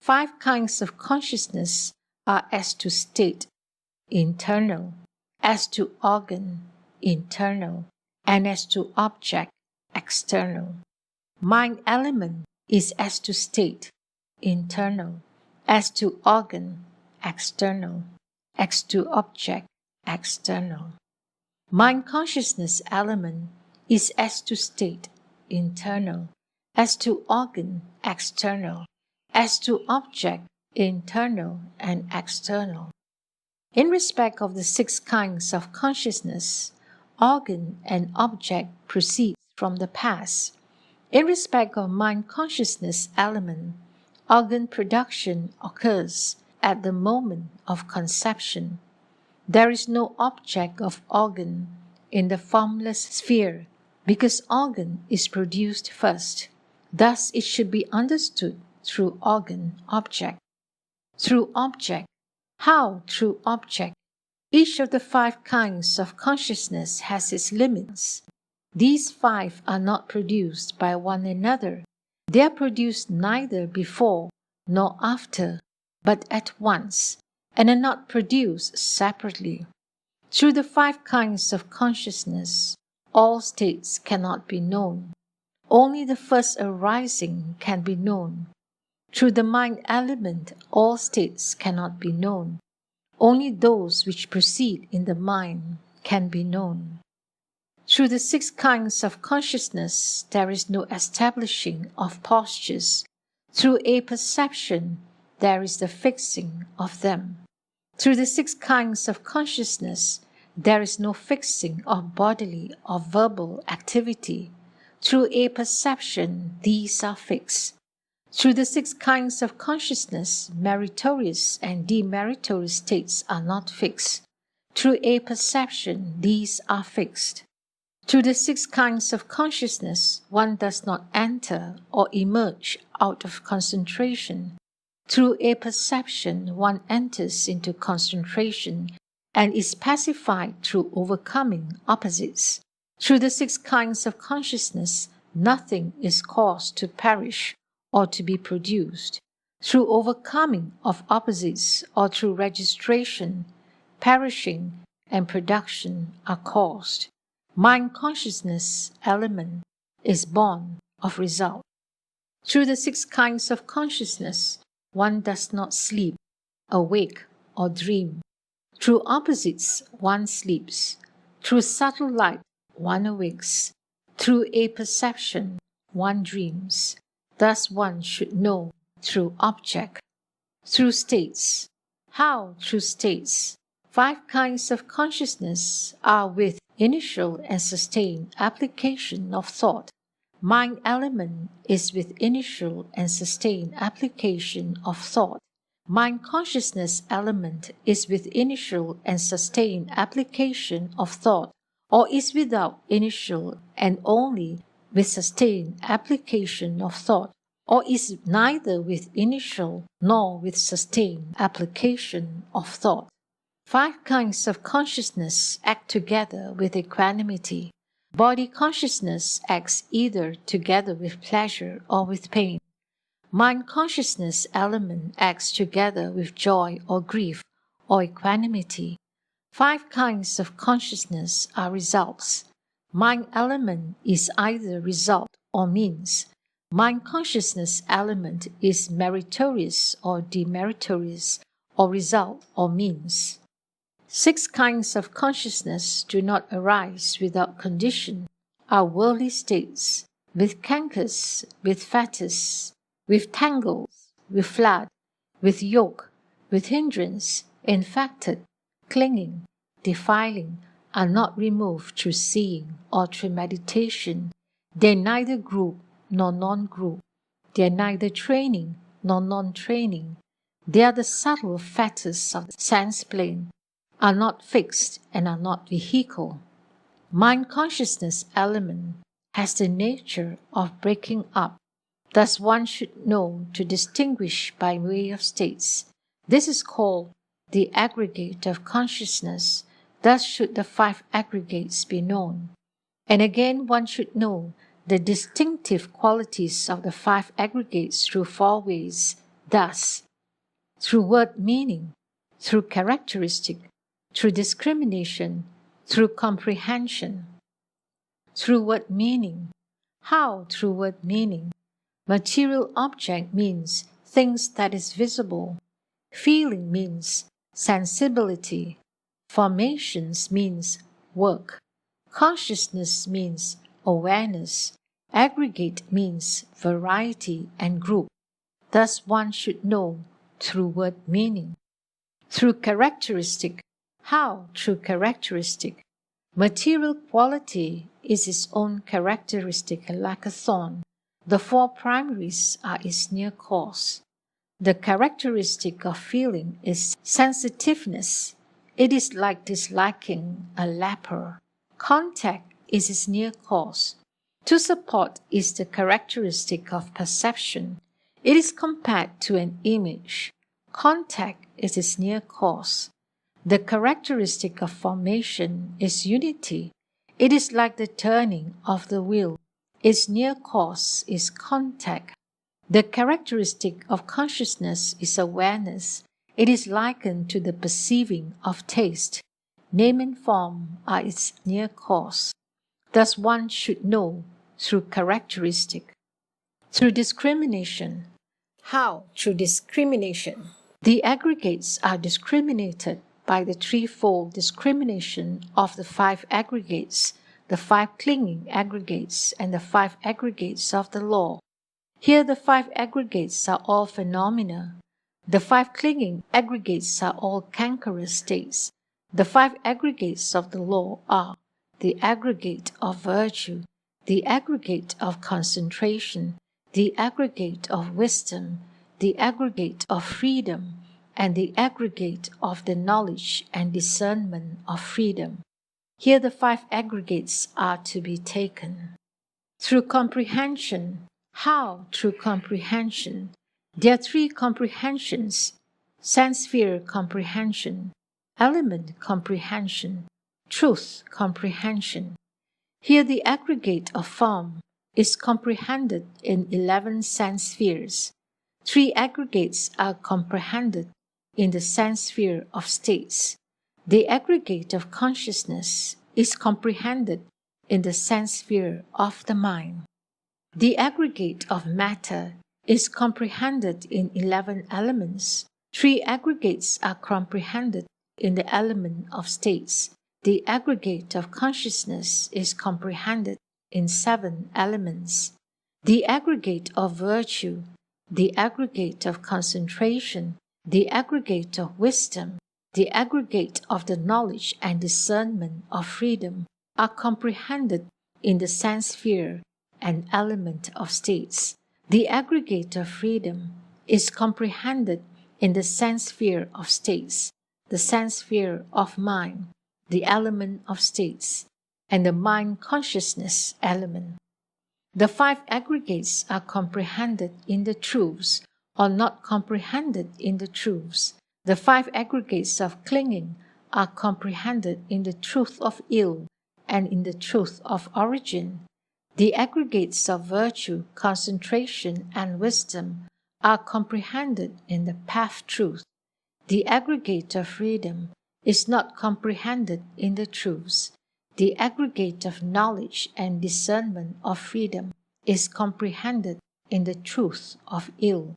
Five kinds of consciousness are as to state, internal, as to organ, internal, and as to object, external. Mind element is as to state, internal, as to organ, external, as to object, external. Mind consciousness element is as to state, internal, as to organ, external, as to object, internal and external. In respect of the six kinds of consciousness, organ and object proceeds from the past. In respect of mind consciousness element, organ production occurs at the moment of conception. There is no object of organ in the formless sphere because organ is produced first. Thus it should be understood through organ object. Through object. How through object? Each of the five kinds of consciousness has its limits. These five are not produced by one another. They are produced neither before nor after, but at once, and are not produced separately. Through the five kinds of consciousness, all states cannot be known. Only the first arising can be known. Through the mind element, all states cannot be known. Only those which proceed in the mind can be known. Through the six kinds of consciousness, there is no establishing of postures. Through a perception, there is the fixing of them. Through the six kinds of consciousness, there is no fixing of bodily or verbal activity. Through a perception, these are fixed. Through the six kinds of consciousness, meritorious and demeritorious states are not fixed. Through a perception, these are fixed. Through the six kinds of consciousness, one does not enter or emerge out of concentration. Through a perception, one enters into concentration and is pacified through overcoming opposites. Through the six kinds of consciousness, nothing is caused to perish or to be produced. Through overcoming of opposites or through registration, perishing and production are caused. Mind consciousness element is born of result. Through the six kinds of consciousness, one does not sleep, awake, or dream. Through opposites, one sleeps. Through subtle light, one awakes. Through a perception, one dreams. Thus one should know through object. Through states. How through states? Five kinds of consciousness are with initial and sustained application of thought. Mind element is with initial and sustained application of thought. Mind consciousness element is with initial and sustained application of thought, or is without initial and only with sustained application of thought, or is neither with initial nor with sustained application of thought. 5 kinds of consciousness act together with equanimity. Body consciousness acts either together with pleasure or with pain. Mind consciousness element acts together with joy or grief or equanimity. 5 kinds of consciousness are results. Mind element is either result or means. Mind consciousness element is meritorious or demeritorious, or result or means. 6 kinds of consciousness do not arise without condition, are worldly states, with cankers, with fetters, with tangles, with flood, with yoke, with hindrance, infected, clinging, defiling, are not removed through seeing or through meditation. They neither group nor non-group. They are neither training nor non-training. They are the subtle fetters of the sense plane, are not fixed and are not vehicle. Mind consciousness element has the nature of breaking up. Thus one should know to distinguish by way of states. This is called the aggregate of consciousness. Thus should the 5 aggregates be known. And again one should know the distinctive qualities of the 5 aggregates through 4 ways, thus: through word meaning, through characteristic, through discrimination, through comprehension. Through word meaning. How through word meaning? Material object means things that is visible. Feeling means sensibility. Formations means work. Consciousness means awareness. Aggregate means variety and group. Thus one should know through word meaning. Through characteristic. How through characteristic? Material quality is its own characteristic like a thorn. The 4 primaries are its near cause. The characteristic of feeling is sensitiveness. It is like disliking a leper. Contact is its near cause. To support is the characteristic of perception. It is compared to an image. Contact is its near cause. The characteristic of formation is unity. It is like the turning of the wheel. Its near cause is contact. The characteristic of consciousness is awareness. It is likened to the perceiving of taste. Name and form are its near cause. Thus one should know through characteristic. Through discrimination. How through discrimination? The aggregates are discriminated by the threefold discrimination of the 5 aggregates, the 5 clinging aggregates, and the 5 aggregates of the law. Here the 5 aggregates are all phenomena. The 5 clinging aggregates are all cankerous states. The 5 aggregates of the law are the aggregate of virtue, the aggregate of concentration, the aggregate of wisdom, the aggregate of freedom, and the aggregate of the knowledge and discernment of freedom. Here the 5 aggregates are to be taken. Through comprehension. How through comprehension? There are 3 comprehensions: sense sphere comprehension, element comprehension, truth comprehension. Here the aggregate of form is comprehended in 11 sense spheres. 3 aggregates are comprehended in the sense sphere of states. The aggregate of consciousness is comprehended in the sense sphere of the mind. The aggregate of matter is comprehended in 11 elements. 3 aggregates are comprehended in the element of states. The aggregate of consciousness is comprehended in 7 elements. The aggregate of virtue, the aggregate of concentration, the aggregate of wisdom, the aggregate of the knowledge and discernment of freedom are comprehended in the sense sphere and element of states. The aggregate of freedom is comprehended in the sense sphere of states, the sense sphere of mind, the element of states, and the mind consciousness element. The five aggregates are comprehended in the truths or not comprehended in the truths. The five aggregates of clinging are comprehended in the truth of ill and in the truth of origin. The aggregates of virtue, concentration, and wisdom are comprehended in the path truth. The aggregate of freedom is not comprehended in the truths. The aggregate of knowledge and discernment of freedom is comprehended in the truth of ill.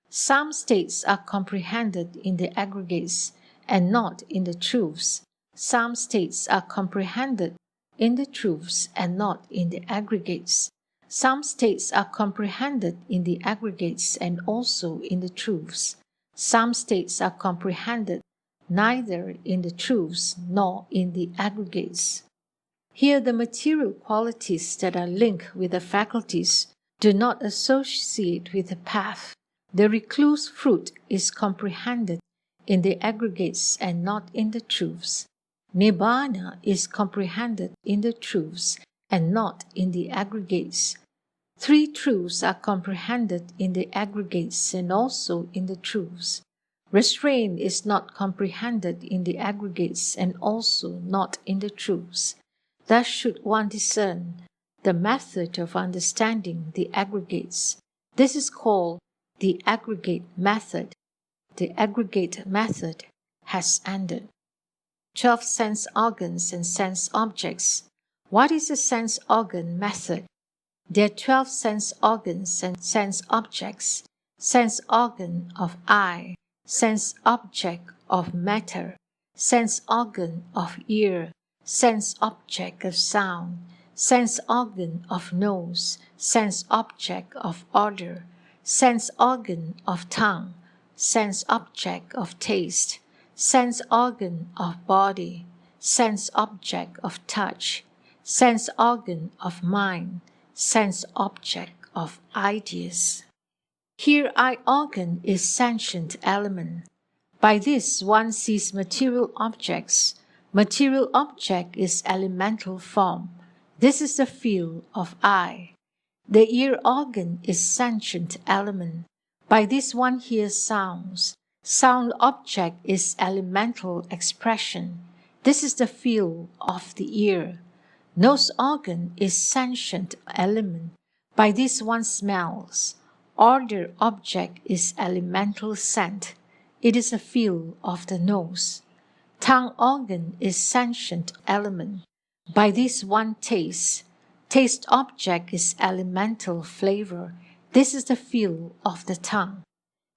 Some states are comprehended in the aggregates and not in the truths. Some states are comprehended in the truths and not in the aggregates. Some states are comprehended in the aggregates and also in the truths. Some states are comprehended neither in the truths nor in the aggregates. Here the material qualities that are linked with the faculties do not associate with the path. The recluse fruit is comprehended in the aggregates and not in the truths. Nibbana is comprehended in the truths and not in the aggregates. Three truths are comprehended in the aggregates and also in the truths. Restraint is not comprehended in the aggregates and also not in the truths. Thus should one discern the method of understanding the aggregates. This is called the aggregate method. The aggregate method has ended. 12 sense organs and sense objects. What is a sense organ method? There are 12 sense organs and sense objects. Sense organ of eye, sense object of matter, sense organ of ear, sense object of sound, sense organ of nose, sense object of odor, sense organ of tongue, sense object of taste, sense organ of body, sense object of touch, sense organ of mind, sense object of ideas. Here eye organ is sentient element. By this one sees material objects. Material object is elemental form. This is the field of eye. The ear organ is sentient element. By this one hears sounds. Sound object is elemental expression. This is the field of the ear. Nose organ is sentient element. By this one smells. Odor object is elemental scent. It is a field of the nose. Tongue organ is sentient element. By this one tastes. Taste object is elemental flavor. This is the field of the tongue.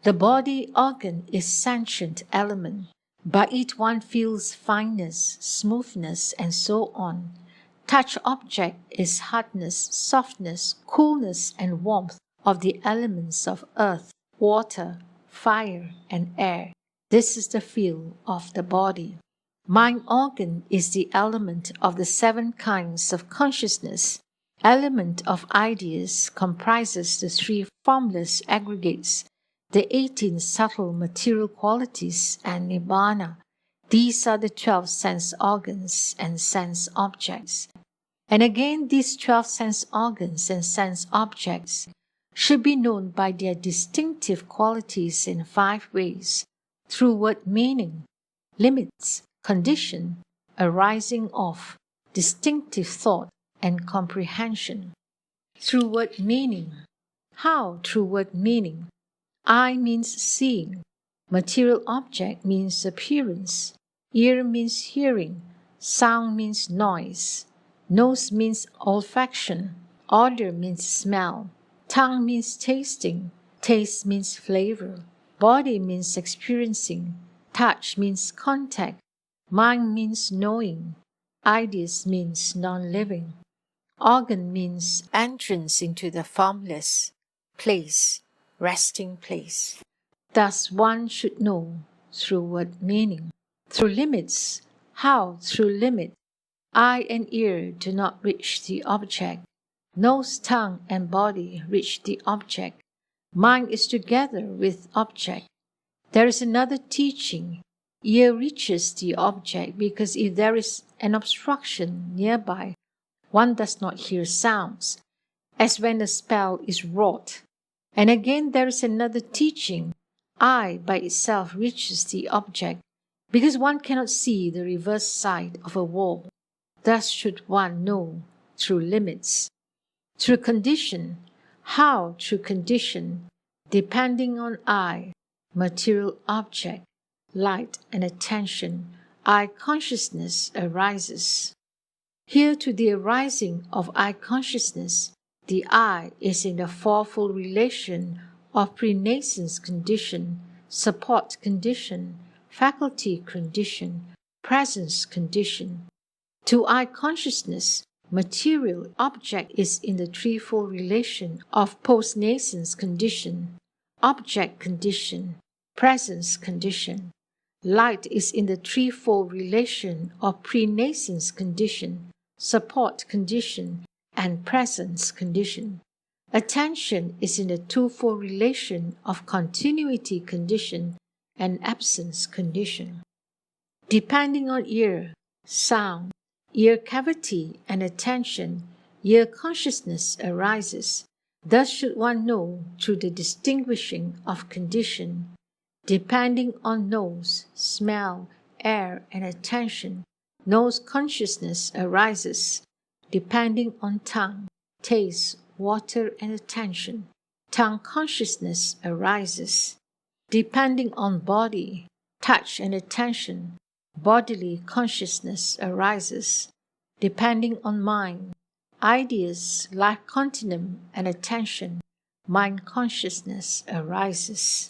The body organ is sentient element. By it one feels fineness, smoothness, and so on. Touch object is hardness, softness, coolness, and warmth of the elements of earth, water, fire, and air. This is the field of the body. Mind organ is the element of the 7 kinds of consciousness. Element of ideas comprises the 3 formless aggregates, the 18 subtle material qualities, and Nibbana. These are the 12 sense organs and sense objects. And again, these 12 sense organs and sense objects should be known by their distinctive qualities in 5 ways: through word meaning, limits, condition, arising of, distinctive thought, and comprehension. Through word meaning. How through word meaning? Eye means seeing. Material object means appearance. Ear means hearing. Sound means noise. Nose means olfaction. Odor means smell. Tongue means tasting. Taste means flavor. Body means experiencing. Touch means contact. Mind means knowing. Ideas means non-living. Organ means entrance into the formless place, resting place. Thus one should know through word meaning. Through limits. How through limit? Eye and ear do not reach the object. Nose, tongue, and body reach the object. Mind is together with object. There is another teaching. Ear reaches the object because if there is an obstruction nearby, one does not hear sounds, as when a spell is wrought. And again there is another teaching. Eye by itself reaches the object because one cannot see the reverse side of a wall. Thus should one know through limits. Through condition. How through condition? Depending on eye, material object, light and attention, eye consciousness arises. Here to the arising of eye consciousness, the eye is in the fourfold relation of prenascence condition, support condition, faculty condition, presence condition. To eye consciousness, material object is in the threefold relation of postnascence condition, object condition, presence condition. Light is in the threefold relation of prenascence condition, support condition, and presence condition. Attention is in the twofold relation of continuity condition and absence condition. Depending on ear, sound, ear cavity, and attention, ear consciousness arises. Thus should one know through the distinguishing of condition. Depending on nose, smell, air, and attention, nose consciousness arises. Depending on tongue, taste, water, and attention, tongue consciousness arises. Depending on body, touch, and attention, bodily consciousness arises. Depending on mind, ideas, life continuum, and attention, mind consciousness arises.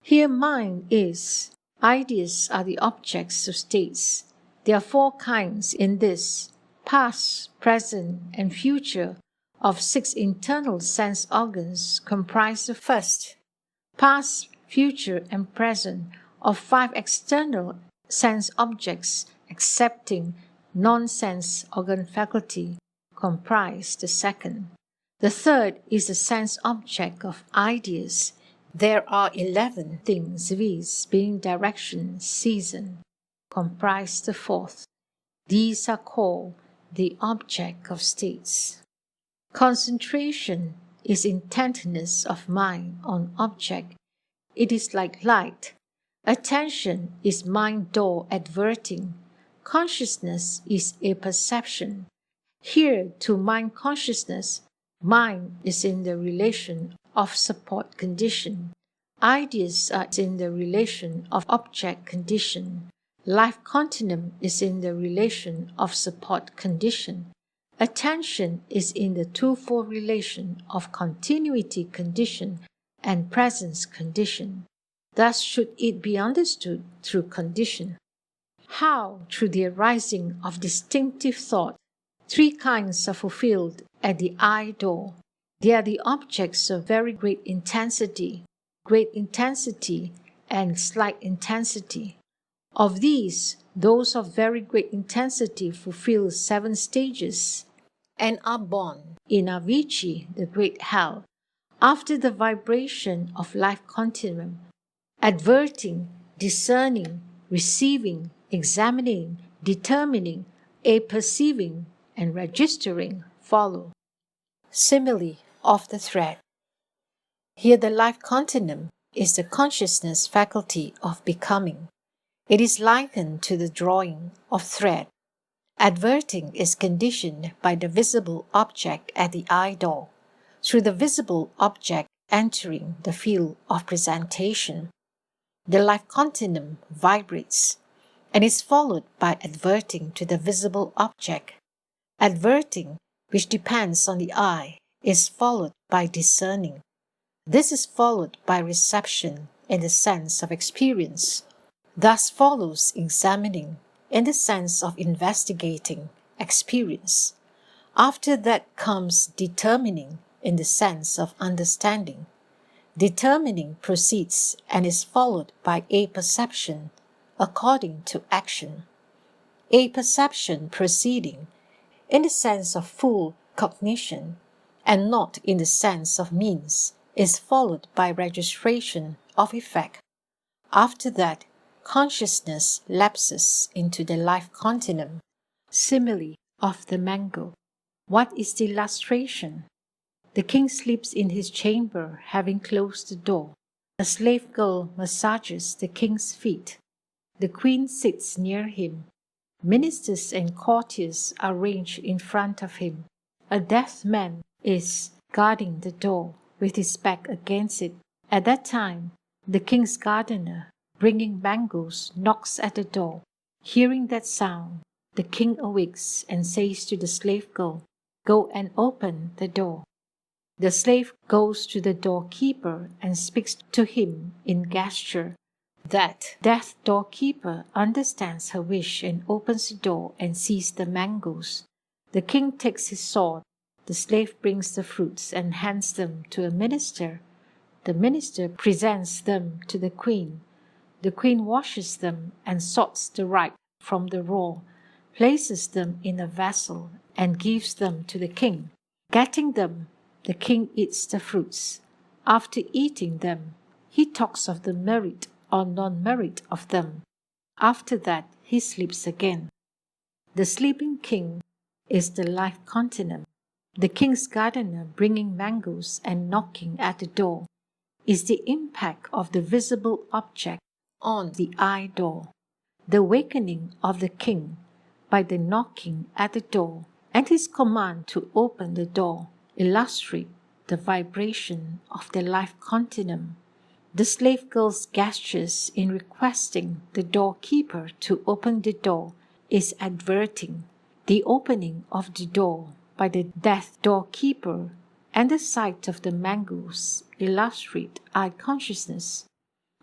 Here mind is. Ideas are the objects of states. There are four kinds in this: past, present, and future of 6 internal sense organs comprise the first. Past, future, and present of 5 external sense objects excepting non-sense organ faculty comprise the second. The third is the sense object of ideas. There are 11 things, viz. Being, direction, season, comprise the fourth. These are called the object of states. Concentration is intentness of mind on object. It is like light. Attention is mind door adverting. Consciousness is a perception. Here to mind consciousness, mind is in the relation of support condition. Ideas are in the relation of object condition. Life continuum is in the relation of support condition. Attention is in the twofold relation of continuity condition and presence condition. Thus should it be understood through condition. How? Through the arising of distinctive thought. 3 kinds are fulfilled at the eye door. They are the objects of very great intensity, and slight intensity. Of these, those of very great intensity fulfill 7 stages and are born in Avicii, the great hell, after the vibration of life continuum. Adverting, discerning, receiving, examining, determining, perceiving, and registering follow. Simile of the thread. Here the life continuum is the consciousness faculty of becoming. It is likened to the drawing of thread. Adverting is conditioned by the visible object at the eye door, through the visible object entering the field of presentation. The life continuum vibrates and is followed by adverting to the visible object. Adverting, which depends on the eye, is followed by discerning. This is followed by reception in the sense of experience. Thus follows examining in the sense of investigating experience. After that comes determining in the sense of understanding. Determining proceeds and is followed by a perception according to action. A perception proceeding in the sense of full cognition and not in the sense of means is followed by registration of effect. After that, consciousness lapses into the life continuum. Simile of the mango. What is the illustration? The king sleeps in his chamber, having closed the door. A slave girl massages the king's feet. The queen sits near him. Ministers and courtiers are ranged in front of him. A deaf man is guarding the door with his back against it. At that time, the king's gardener, bringing mangoes, knocks at the door. Hearing that sound, the king awakes and says to the slave girl, "Go and open the door." The slave goes to the doorkeeper and speaks to him in gesture. That deaf doorkeeper understands her wish and opens the door and sees the mangoes. The king takes his sword. The slave brings the fruits and hands them to a minister. The minister presents them to the queen. The queen washes them and sorts the ripe from the raw, places them in a vessel, and gives them to the king. Getting them, the king eats the fruits. After eating them, he talks of the merit or non-merit of them. After that, he sleeps again. The sleeping king is the life continuum. The king's gardener bringing mangoes and knocking at the door is the impact of the visible object on the eye door. The awakening of the king by the knocking at the door and his command to open the door illustrate the vibration of the life continuum. The slave girl's gestures in requesting the doorkeeper to open the door is adverting. The opening of the door by the deaf doorkeeper and the sight of the mangoes illustrate eye consciousness.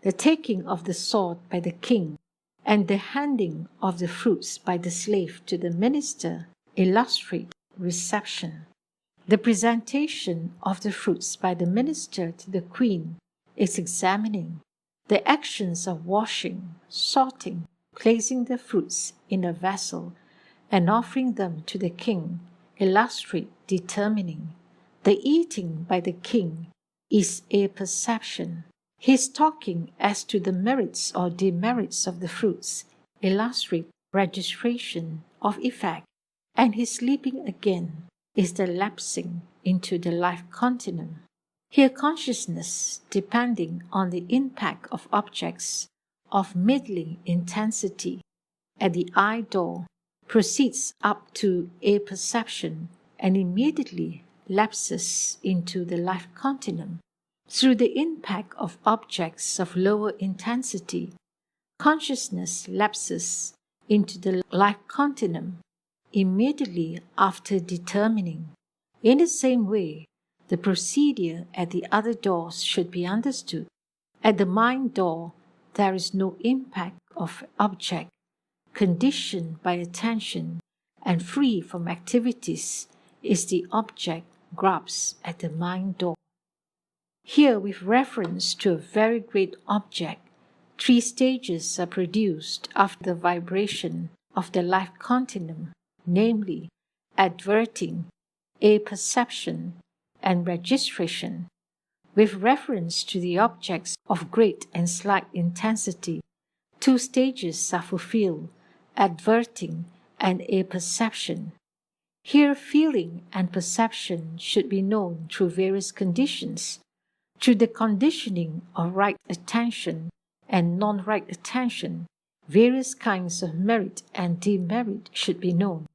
The taking of the sword by the king and the handing of the fruits by the slave to the minister illustrate reception. The presentation of the fruits by the minister to the queen is examining. The actions of washing, sorting, placing the fruits in a vessel, and offering them to the king illustrate determining. The eating by the king is a perception. His talking as to the merits or demerits of the fruits illustrate registration of effect, and his sleeping again is the lapsing into the life continuum. Here consciousness, depending on the impact of objects of middling intensity at the eye door, proceeds up to a perception and immediately lapses into the life continuum. Through the impact of objects of lower intensity, consciousness lapses into the life continuum immediately after determining. In the same way, the procedure at the other doors should be understood. At the mind door, there is no impact of object, conditioned by attention and free from activities is the object grabs at the mind door. Here, with reference to a very great object, 3 stages are produced after the vibration of the life continuum, namely, adverting, a perception, and registration. With reference to the objects of great and slight intensity, 2 stages are fulfilled, adverting and a perception. Here, feeling and perception should be known through various conditions. Through the conditioning of right attention and non-right attention, various kinds of merit and demerit should be known.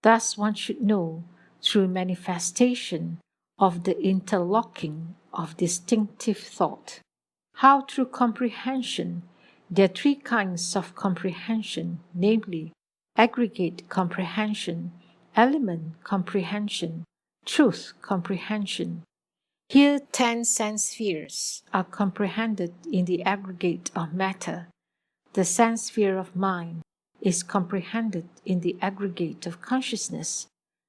Thus one should know through manifestation of the interlocking of distinctive thought. How through comprehension? There are 3 kinds of comprehension, namely aggregate comprehension, element comprehension, truth comprehension. Here 10 sense spheres are comprehended in the aggregate of matter. The sense sphere of mind is comprehended in the aggregate of consciousness.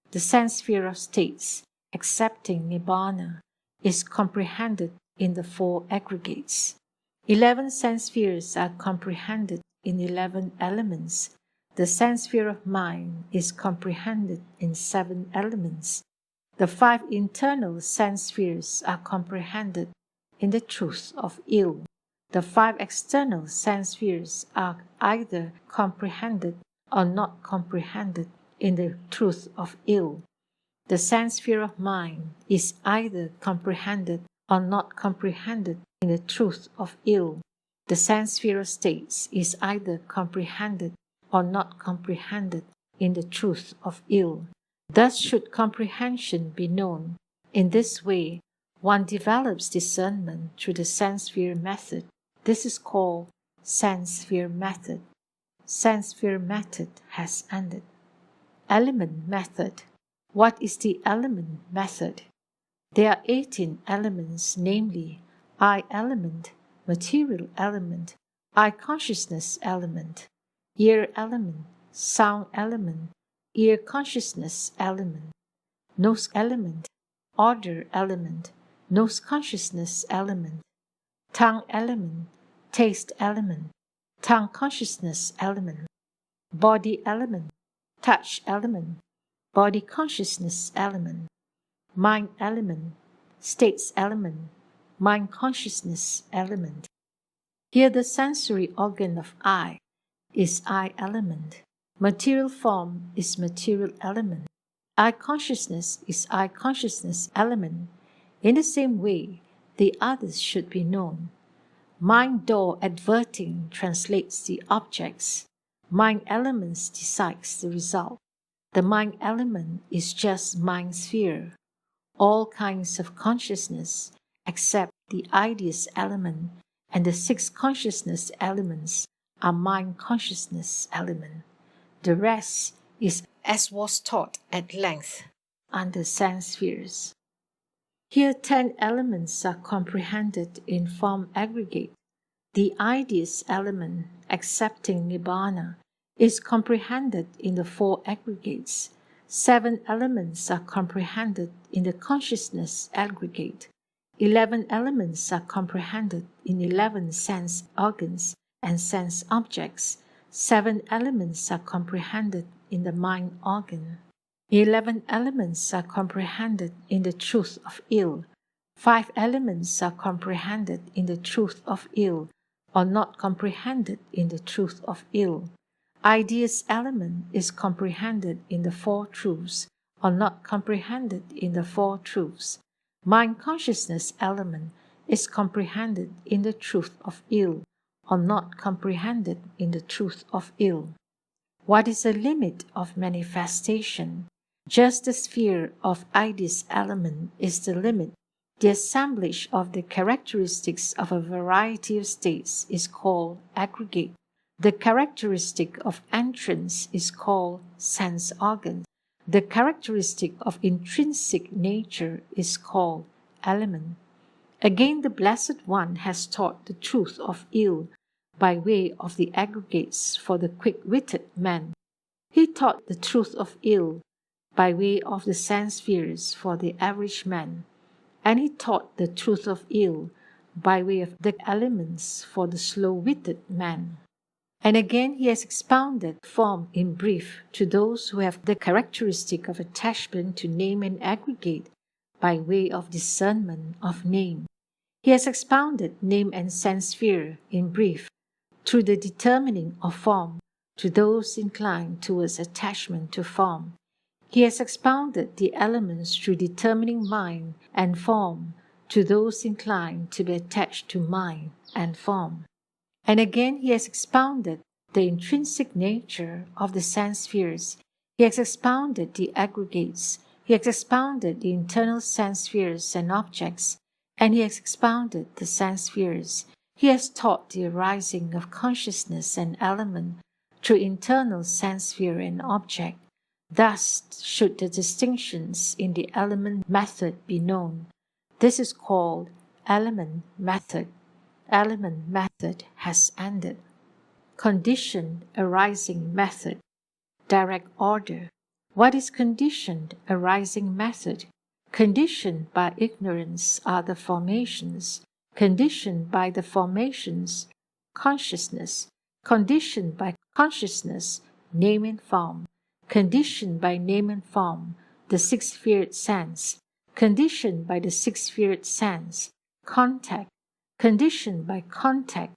The sense sphere of states, excepting Nibbana, is comprehended in the 4 aggregates. 11 sense spheres are comprehended in 11 elements. The sense sphere of mind is comprehended in 7 elements. The 5 internal sense spheres are comprehended in the truth of ill. The 5 external sense spheres are either comprehended or not comprehended in the truth of ill. The sense sphere of mind is either comprehended or not comprehended in the truth of ill. The sense sphere of states is either comprehended or not comprehended in the truth of ill. Thus should comprehension be known. In this way, one develops discernment through the sense sphere method. This is called sense sphere method. Sense sphere method has ended. Element method. What is the element method? There are 18 elements, namely eye element, material element, eye consciousness element, ear element, sound element, ear consciousness element, nose element, odor element, nose consciousness element, tongue element, taste element, tongue consciousness element, body element, touch element, body consciousness element, mind element, states element, mind consciousness element. Here the sensory organ of eye is eye element. Material form is material element. Eye consciousness is eye consciousness element. In the same way, the others should be known. Mind door adverting translates the objects. Mind elements decides the result. The mind element is just mind sphere. All kinds of consciousness, except the ideas element and the 6 consciousness elements, are mind consciousness element. The rest is as was taught at length under sense spheres. Here 10 elements are comprehended in form aggregate. The ideas element, accepting Nibbana, is comprehended in the 4 aggregates. 7 elements are comprehended in the consciousness aggregate. 11 elements are comprehended in 11 sense organs and sense objects. 7 elements are comprehended in the mind organ. 11 elements are comprehended in the truth of ill. 5 elements are comprehended in the truth of ill, or not comprehended in the truth of ill. Ideas element is comprehended in the 4 truths, or not comprehended in the 4 truths. Mind consciousness element is comprehended in the truth of ill, or not comprehended in the truth of ill. What is the limit of manifestation? Just the sphere of ideas element is the limit. The assemblage of the characteristics of a variety of states is called aggregate. The characteristic of entrance is called sense organ. The characteristic of intrinsic nature is called element. Again, the Blessed One has taught the truth of ill by way of the aggregates for the quick-witted man. He taught the truth of ill by way of the sense spheres for the average man, and he taught the truth of ill by way of the elements for the slow-witted man. And again he has expounded form in brief to those who have the characteristic of attachment to name and aggregate by way of discernment of name. He has expounded name and sense sphere in brief through the determining of form to those inclined towards attachment to form. He has expounded the elements through determining mind and form to those inclined to be attached to mind and form. And again he has expounded the intrinsic nature of the sense spheres. He has expounded the aggregates. He has expounded the internal sense spheres and objects, and he has expounded the sense spheres. He has taught the arising of consciousness and element through internal sense sphere and object. Thus should the distinctions in the element method be known. This is called element method. Element method has ended. Conditioned arising method. Direct order. What is conditioned arising method? Conditioned by ignorance are the formations. Conditioned by the formations, consciousness. Conditioned by consciousness, name and form, conditioned by name and form, the six-sphered sense, conditioned by the six-sphered sense, contact, conditioned by contact,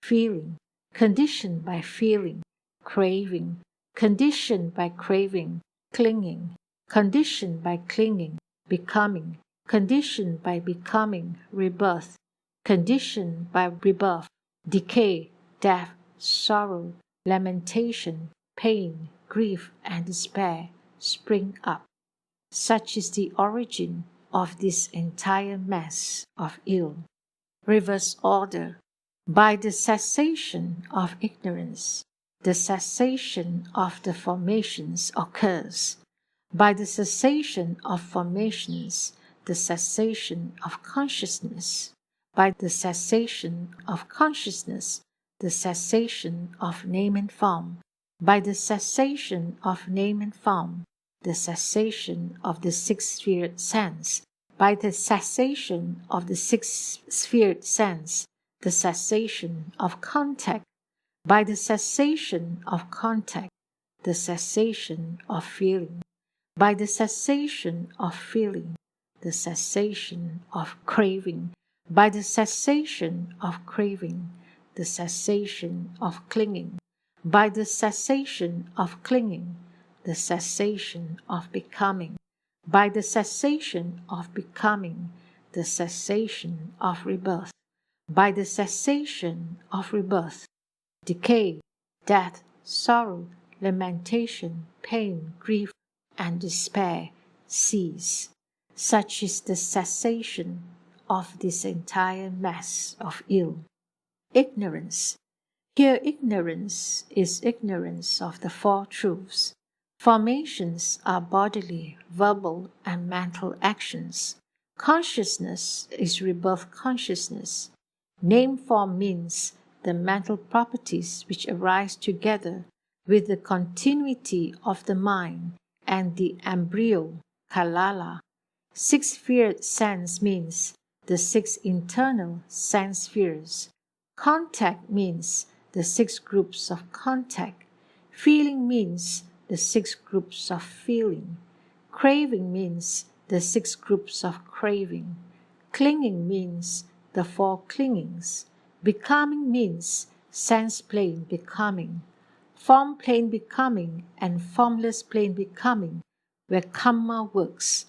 feeling, conditioned by feeling, craving, conditioned by craving, clinging, conditioned by clinging, becoming, conditioned by becoming, rebirth, conditioned by rebirth, decay, death, sorrow, lamentation, pain, grief, and despair spring up. Such is the origin of this entire mass of ill. Reverse order. By the cessation of ignorance, the cessation of the formations occurs. By the cessation of formations, the cessation of consciousness. By the cessation of consciousness, the cessation of name and form. By the cessation of name and form, the cessation of the six-sphered sense. By the cessation of the six-sphered sense, the cessation of contact. By the cessation of contact, the cessation of feeling. By the cessation of feeling, the cessation of craving. By the cessation of craving, the cessation of clinging. By the cessation of clinging, the cessation of becoming. By the cessation of becoming, the cessation of rebirth. By the cessation of rebirth, decay, death, sorrow, lamentation, pain, grief, and despair cease. Such is the cessation of this entire mass of ill. Ignorance. Here ignorance is ignorance of the Four Truths. Formations are bodily, verbal, and mental actions. Consciousness is rebirth consciousness. Name form means the mental properties which arise together with the continuity of the mind and the embryo, kalala. Six-sphered sense means the six internal sense spheres. Contact means the six groups of contact. Feeling means the six groups of feeling. Craving means the six groups of craving. Clinging means the four clingings. Becoming means sense plane becoming. Form plane becoming and formless plane becoming, where karma works.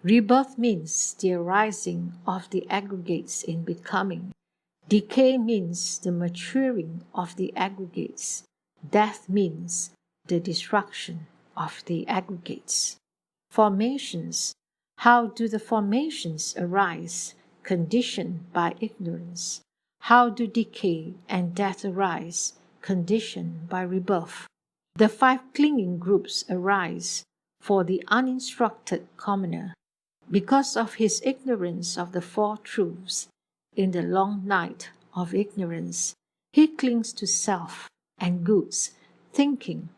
Rebirth means the arising of the aggregates in becoming. Decay means the maturing of the aggregates. Death means the destruction of the aggregates. Formations. How do the formations arise? Conditioned by ignorance. How do decay and death arise? Conditioned by rebirth. The five clinging groups arise for the uninstructed commoner. Because of his ignorance of the Four Truths, in the long night of ignorance, he clings to self and goods, thinking,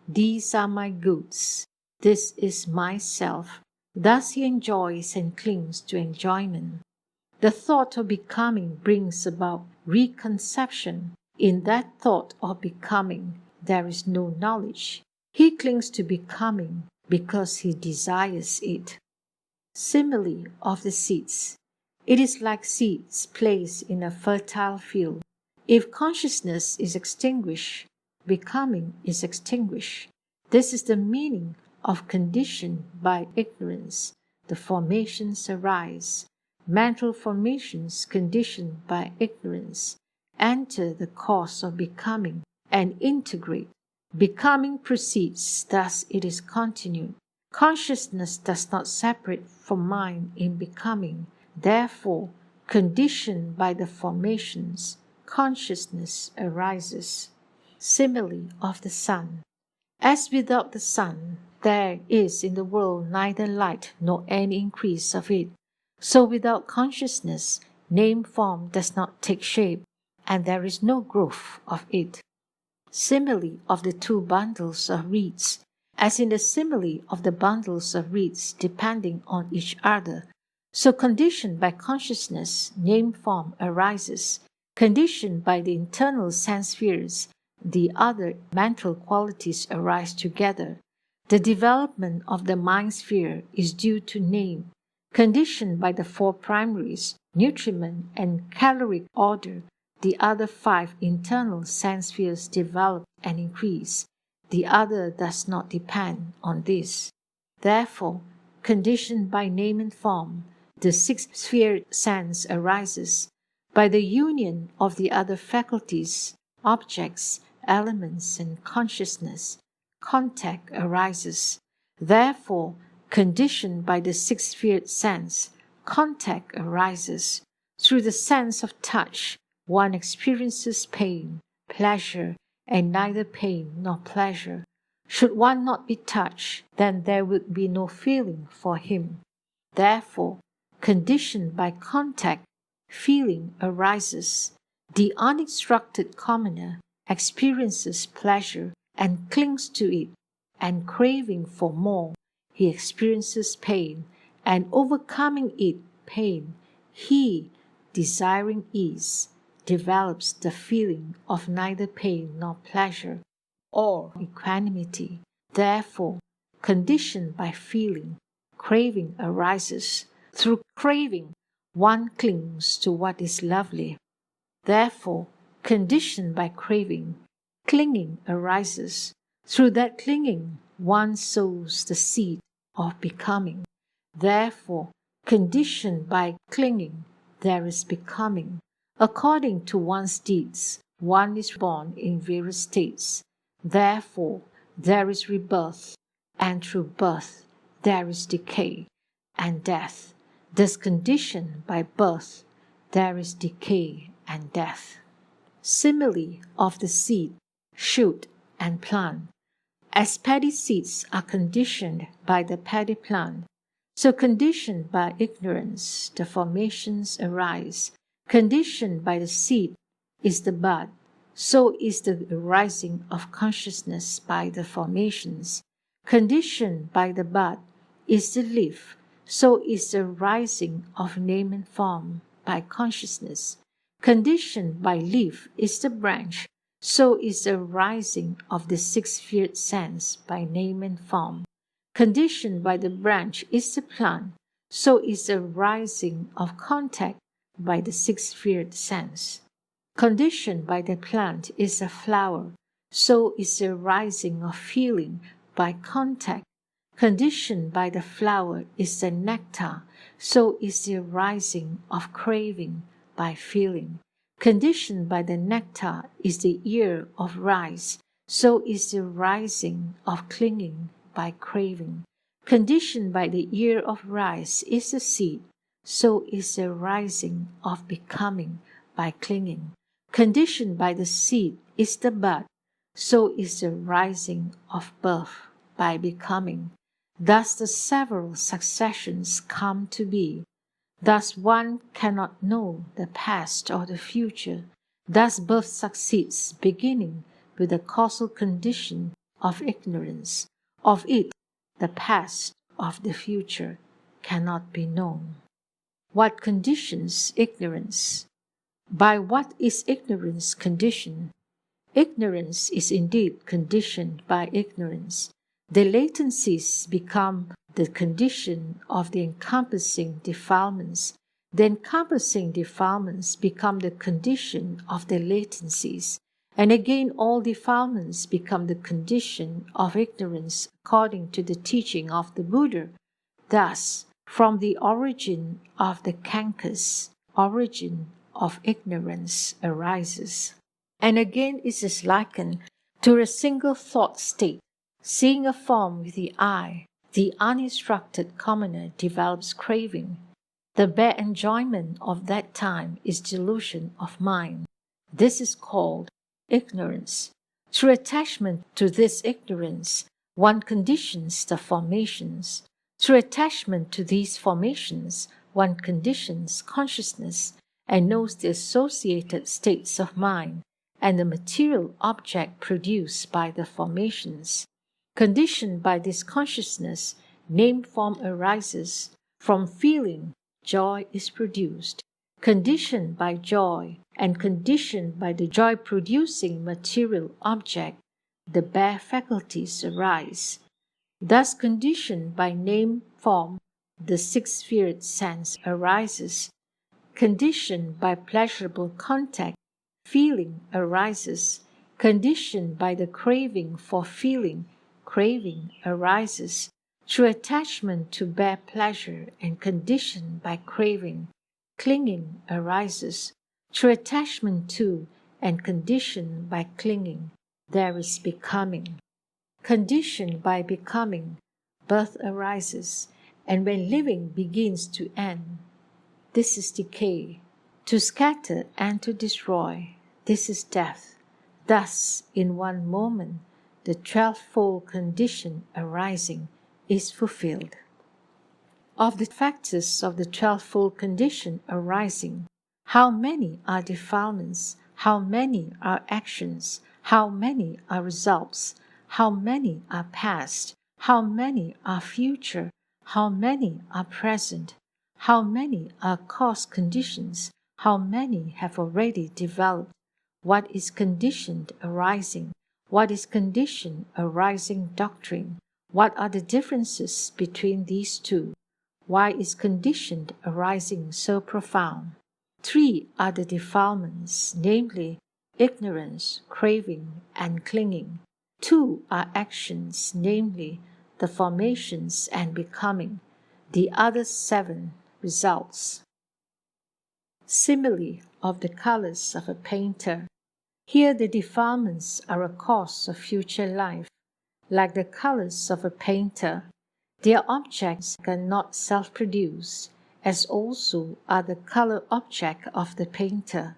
"These are my goods, this is myself." Thus he enjoys and clings to enjoyment. The thought of becoming brings about reconception. In that thought of becoming, there is no knowledge. He clings to becoming because he desires it. Simile of the seeds. It is like seeds placed in a fertile field. If consciousness is extinguished, becoming is extinguished. This is the meaning of conditioned by ignorance. The formations arise. Mental formations conditioned by ignorance enter the course of becoming and integrate. Becoming proceeds, thus it is continued. Consciousness does not separate from mind in becoming. Therefore, conditioned by the formations, consciousness arises. Simile of the sun. As without the sun, there is in the world neither light nor any increase of it, so without consciousness, name form does not take shape, and there is no growth of it. Simile of the two bundles of reeds. As in the simile of the bundles of reeds depending on each other, so conditioned by consciousness, name form arises. Conditioned by the internal sense spheres, the other mental qualities arise together. The development of the mind sphere is due to name, conditioned by the 4 primaries, nutriment and caloric order. The other 5 internal sense spheres develop and increase. The other does not depend on this. Therefore, conditioned by name and form, the 6th-sphere sense arises. By the union of the other faculties, objects, elements, and consciousness, contact arises. Therefore, conditioned by the 6th-sphere sense, contact arises. Through the sense of touch, one experiences pain, pleasure, and neither pain nor pleasure. Should one not be touched, then there would be no feeling for him. Therefore, conditioned by contact, feeling arises. The uninstructed commoner experiences pleasure and clings to it, and craving for more, he experiences pain, and overcoming it, pain, he, desiring ease, develops the feeling of neither pain nor pleasure, or equanimity. Therefore, conditioned by feeling, craving arises. Through craving, one clings to what is lovely. Therefore, conditioned by craving, clinging arises. Through that clinging, one sows the seed of becoming. Therefore, conditioned by clinging, there is becoming. According to one's deeds, one is born in various states. Therefore, there is rebirth, and through birth, there is decay and death. Thus, conditioned by birth, there is decay and death. Simile of the seed, shoot, and plant. As paddy seeds are conditioned by the paddy plant, so conditioned by ignorance, the formations arise. Conditioned by the seed is the bud, so is the arising of consciousness by the formations. Conditioned by the bud is the leaf, so is the rising of name and form by consciousness. Conditioned by leaf is the branch, so is the rising of the 6th-sphere sense by name and form. Conditioned by the branch is the plant, so is the rising of contact by the 6th-sphere sense. Conditioned by the plant is the flower, so is the rising of feeling by contact. Conditioned by the flower is the nectar, so is the rising of craving by feeling. Conditioned by the nectar is the ear of rice, so is the rising of clinging by craving. Conditioned by the ear of rice is the seed, so is the rising of becoming by clinging. Conditioned by the seed is the bud, so is the rising of birth by becoming. Thus the several successions come to be. Thus one cannot know the past or the future. Thus birth succeeds, beginning with the causal condition of ignorance. Of it, the past of the future cannot be known. What conditions ignorance? By what is ignorance conditioned? Ignorance is indeed conditioned by ignorance. The latencies become the condition of the encompassing defilements. The encompassing defilements become the condition of the latencies. And again, all defilements become the condition of ignorance according to the teaching of the Buddha. Thus, from the origin of the cankers, origin of ignorance arises. And again, it is likened to a single thought state. Seeing a form with the eye, the uninstructed commoner develops craving. The bare enjoyment of that time is delusion of mind. This is called ignorance. Through attachment to this ignorance, one conditions the formations. Through attachment to these formations, one conditions consciousness and knows the associated states of mind and the material object produced by the formations. Conditioned by this consciousness, name form arises. From feeling, joy is produced. conditioned by joy and conditioned by the joy-producing material object, the bare faculties arise. Thus conditioned by name form, the six-sphered sense arises. Conditioned by pleasurable contact, feeling arises. Conditioned by the craving for feeling, craving arises. Through attachment to bare pleasure and conditioned by craving, clinging arises. Through attachment to and conditioned by clinging, there is becoming. Conditioned by becoming, birth arises, and when living begins to end, this is decay. To scatter and to destroy, this is death. Thus, in one moment, the 12-fold condition arising is fulfilled. Of the factors of the 12-fold condition arising, how many are defilements, how many are actions, how many are results, how many are past, how many are future, how many are present, how many are cause conditions, how many have already developed, what is conditioned arising, what is conditioned arising doctrine, what are the differences between these two, why is conditioned arising so profound? 3 are the defilements, namely ignorance, craving, and clinging. 2 are actions, namely the formations and becoming. The other 7 results. Simile of the colors of a painter. Here the defilements are a cause of future life. Like the colors of a painter, their objects are not self-produced, as also are the color object of the painter.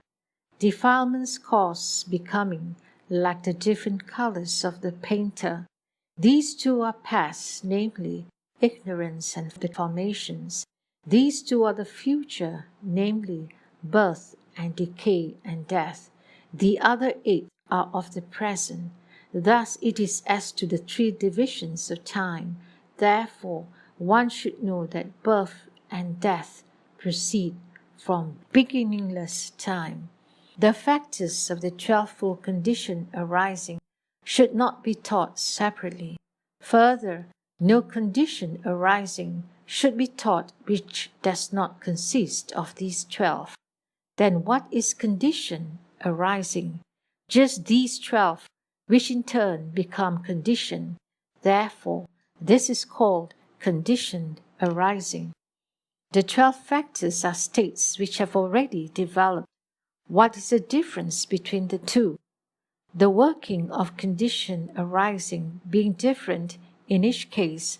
Defilements cause becoming, like the different colors of the painter. These two are past, namely ignorance and the formations. These two are the future, namely birth and decay and death. The other 8 are of the present. Thus it is as to the 3 divisions of time. Therefore, one should know that birth and death proceed from beginningless time. The factors of the 12-fold condition arising should not be taught separately. Further, no condition arising should be taught which does not consist of these 12. Then what is condition arising? Just these 12, which in turn become conditioned. Therefore, this is called conditioned arising. The 12 factors are states which have already developed. What is the difference between the two? The working of condition arising being different in each case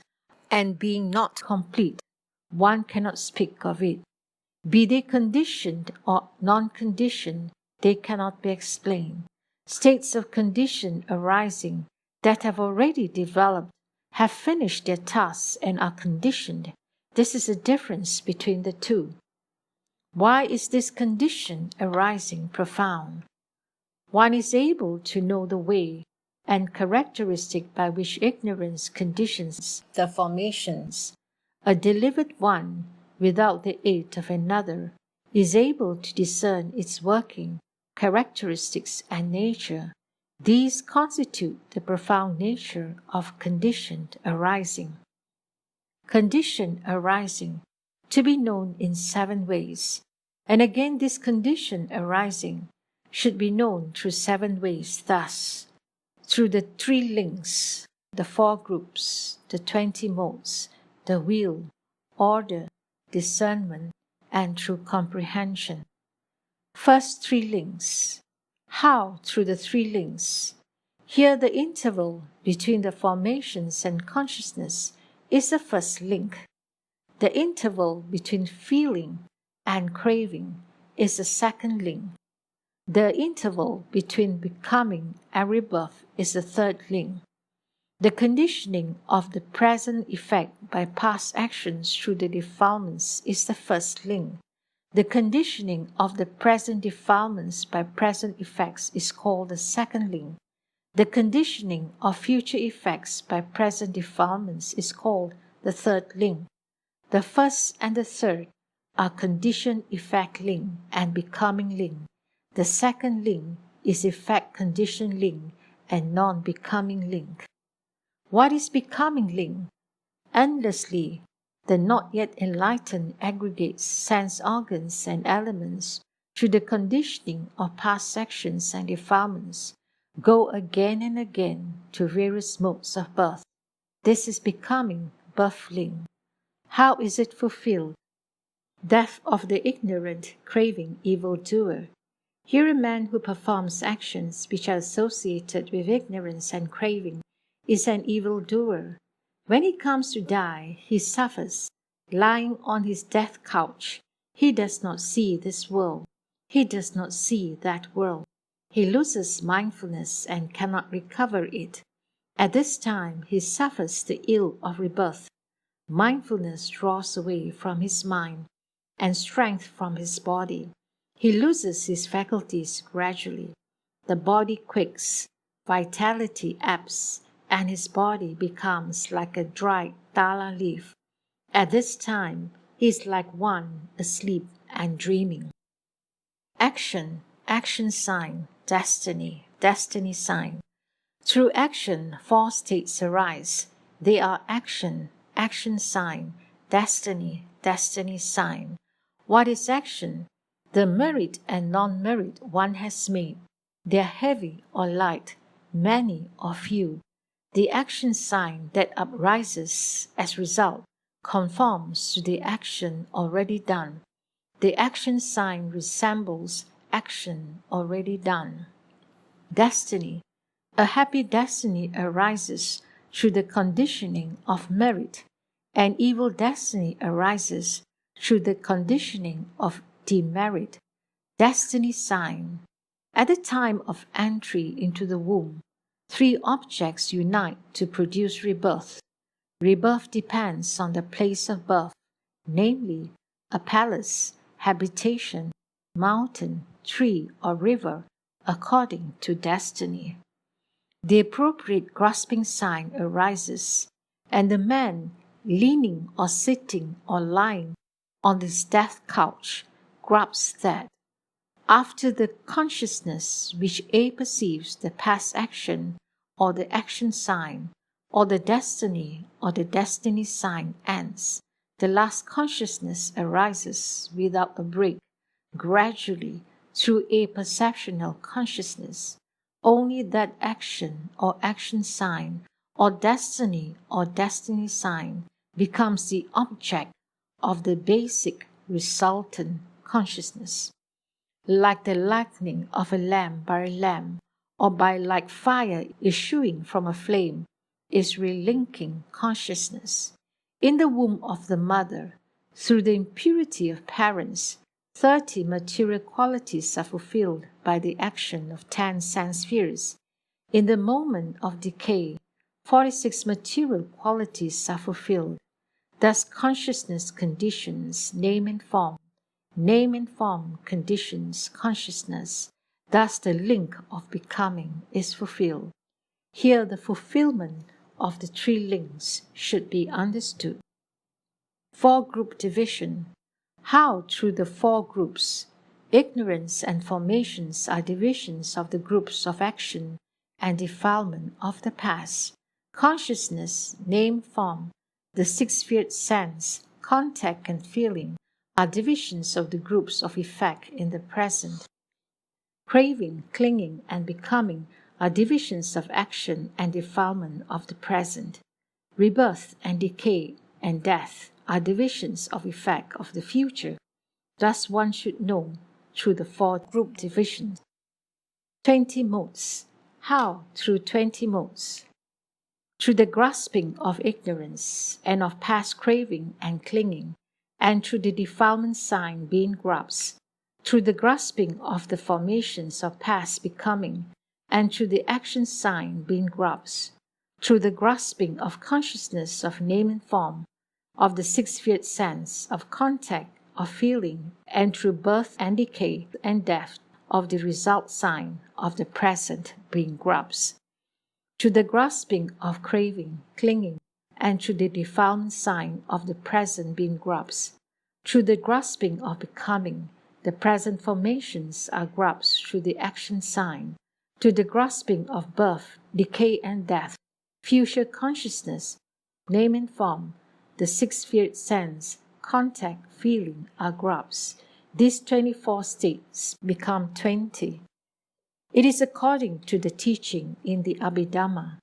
and being not complete, one cannot speak of it. Be they conditioned or non-conditioned, they cannot be explained. States of condition arising that have already developed, have finished their tasks and are conditioned. This is the difference between the two. Why is this condition arising profound? One is able to know the way and characteristic by which ignorance conditions the formations. A delivered one, without the aid of another, is able to discern its working, characteristics, and nature. These constitute the profound nature of conditioned arising. Condition arising, to be known in 7 ways. And again this condition arising should be known through 7 ways thus. Through the 3 links, the 4 groups, the 20 modes, the wheel, order, discernment, and through comprehension. First 3 links. How through the 3 links? Here the interval between the formations and consciousness is the first link. The interval between feeling and craving is the second link. The interval between becoming and rebirth is the third link. The conditioning of the present effect by past actions through the defilements is the first link. The conditioning of the present defilements by present effects is called the second link. The conditioning of future effects by present defilements is called the third link. The first and the third are conditioned effect link and becoming link. The second link is effect conditioned link and non-becoming link. What is becoming link? Endlessly, the not yet enlightened aggregates sense organs and elements through the conditioning of past actions and defilements, go again and again to various modes of birth. This is becoming birth link. How is it fulfilled? Death of the ignorant, craving evildoer. Here a man who performs actions which are associated with ignorance and craving is an evildoer. When he comes to die, he suffers. Lying on his death couch, he does not see this world. He does not see that world. He loses mindfulness and cannot recover it. At this time, he suffers the ill of rebirth. Mindfulness draws away from his mind and strength from his body. He loses his faculties gradually. The body quakes, vitality ebbs, and his body becomes like a dried thala leaf. At this time, he is like one asleep and dreaming. Action, action sign, destiny, destiny sign. Through action, four states arise. They are action, action sign, destiny, destiny sign. What is action? The merit and non-merit one has made. They are heavy or light, many or few. The action sign that uprises as result conforms to the action already done. The action sign resembles action already done. Destiny. A happy destiny arises through the conditioning of merit. An evil destiny arises through the conditioning of demerit. Destiny sign. At the time of entry into the womb, three objects unite to produce rebirth. Rebirth depends on the place of birth, namely, a palace, habitation, mountain, tree, or river, according to destiny. The appropriate grasping sign arises, and the man, leaning or sitting or lying on his death couch, grasps that. After the consciousness which A perceives the past action or the action sign, or the destiny sign ends, the last consciousness arises without a break, gradually through a perceptional consciousness. Only that action or action sign or destiny sign becomes the object of the basic resultant consciousness. Like the lightning of a lamp by a lamp, or by like fire issuing from a flame, is relinking consciousness. In the womb of the mother, through the impurity of parents, 30 material qualities are fulfilled by the action of 10 sense spheres. In the moment of decay, 46 material qualities are fulfilled. Thus consciousness conditions name and form. Name and form conditions consciousness. Thus the link of becoming is fulfilled. Here the fulfillment of the three links should be understood. Four-group division. How through the four groups? Ignorance and formations are divisions of the groups of action and defilement of the past. Consciousness, name, form, the six-sphered sense, contact and feeling are divisions of the groups of effect in the present. Craving, clinging, and becoming are divisions of action and defilement of the present. Rebirth and decay and death are divisions of effect of the future. Thus one should know through the four group divisions. 20 modes. How through 20 modes? Through the grasping of ignorance and of past craving and clinging, and through the defilement sign being grasped, through the grasping of the formations of past becoming, and through the action sign being grasped, through the grasping of consciousness of name and form, of the six-sphered sense, of contact, of feeling, and through birth and decay and death of the result sign of the present being grasped, through the grasping of craving, clinging, and through the defilement sign of the present being grasped, Through the grasping of becoming, the present formations are grasped through the action sign. To the grasping of birth, decay and death, future consciousness, name and form, the six-sphered sense, contact, feeling are grasped. These 24 states become 20. It is according to the teaching in the Abhidhamma.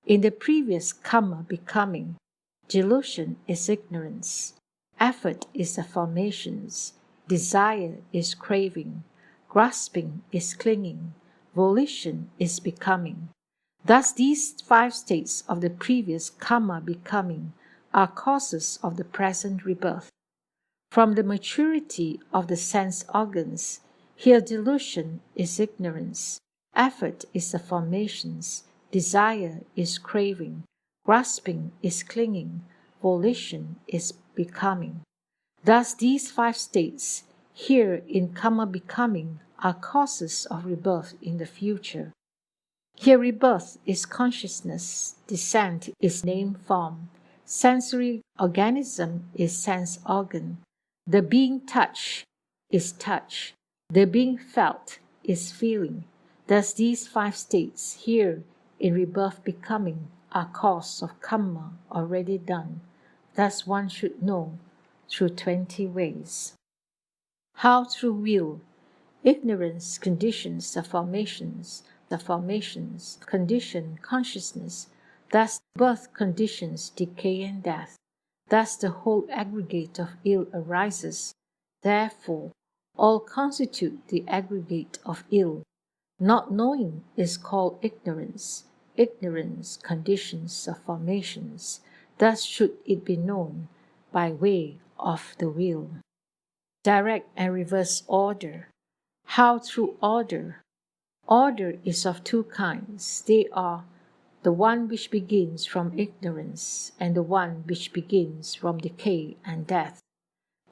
In the previous karma becoming, delusion is ignorance, effort is the formations, desire is craving, grasping is clinging, volition is becoming. Thus these 5 states of the previous karma becoming are causes of the present rebirth. From the maturity of the sense organs, here delusion is ignorance, effort is the formations, desire is craving, grasping is clinging, volition is becoming. Thus these 5 states here in karma becoming are causes of rebirth in the future. Here rebirth is consciousness, descent is name form, sensory organism is sense organ, the being touched is touch, the being felt is feeling. Thus these 5 states here in rebirth becoming are cause of karma already done. Thus one should know through 20 ways. How through will? Ignorance conditions the formations condition consciousness. Thus birth conditions decay and death. Thus the whole aggregate of ill arises. Therefore, all constitute the aggregate of ill. Not knowing is called ignorance. Ignorance conditions the formations. Thus should it be known by way of the will. Direct and reverse order. How through order? Order is of 2 kinds. They are the one which begins from ignorance and the one which begins from decay and death.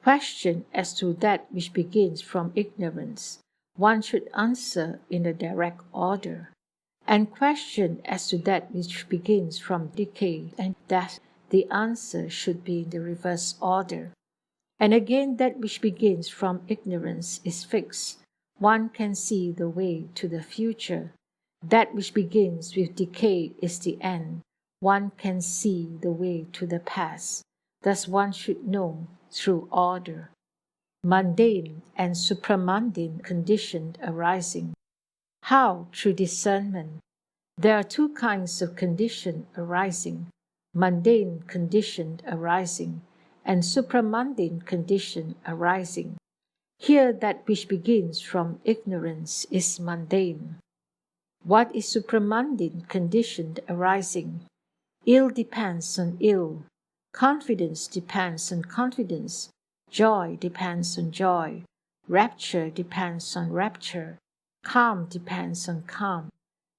Question as to that which begins from ignorance, one should answer in the direct order. And question as to that which begins from decay and death, the answer should be in the reverse order. And again that which begins from ignorance is fixed. One can see the way to the future. That which begins with decay is the end. One can see the way to the past. Thus one should know through order. Mundane and supramundane conditioned arising. How? Through discernment. There are 2 kinds of condition arising. Mundane conditioned arising and supramundane condition arising. Here that which begins from ignorance is mundane. What is supramundane conditioned arising? Ill depends on ill. Confidence depends on confidence. Joy depends on joy. Rapture depends on rapture. Calm depends on calm.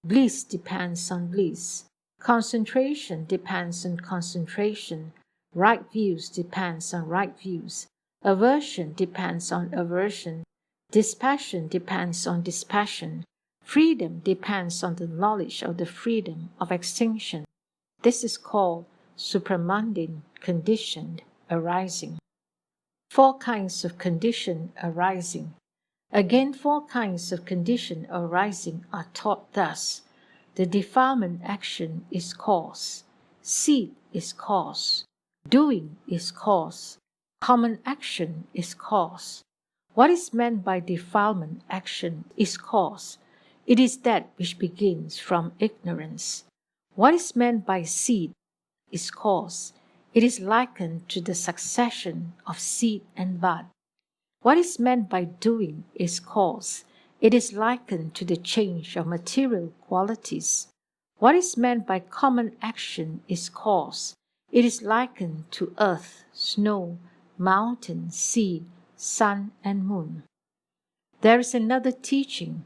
Bliss depends on bliss. Concentration depends on concentration. Right views depends on right views. Aversion depends on aversion. Dispassion depends on dispassion. Freedom depends on the knowledge of the freedom of extinction. This is called supramundane conditioned arising. 4 kinds of condition arising. Again 4 kinds of condition arising are taught thus. The defilement action is cause. Seed is cause. Doing is cause. Common action is cause. What is meant by defilement action is cause. It is that which begins from ignorance. What is meant by seed is cause. It is likened to the succession of seed and bud. What is meant by doing is cause. It is likened to the change of material qualities. What is meant by common action is cause. It is likened to earth, snow, mountain, sea, sun, and moon. There is another teaching.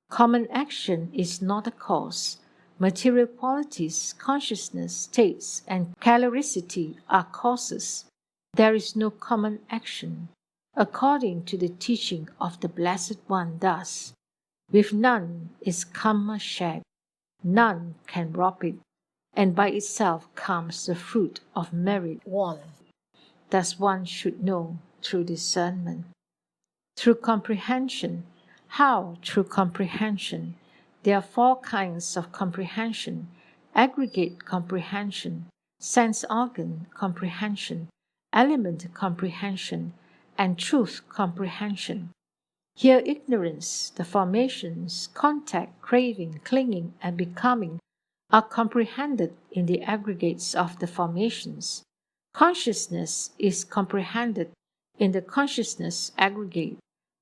Common action is not a cause. Material qualities, consciousness, states, and caloricity are causes. There is no common action. According to the teaching of the Blessed One thus, with none is karma shared, none can rob it, and by itself comes the fruit of merit one. Thus one should know through discernment. Through comprehension. How? Through comprehension. There are 4 kinds of comprehension: aggregate comprehension, sense organ comprehension, element comprehension, and truth comprehension. Here ignorance, the formations, contact, craving, clinging, and becoming are comprehended in the aggregates of the formations. Consciousness is comprehended in the consciousness aggregate.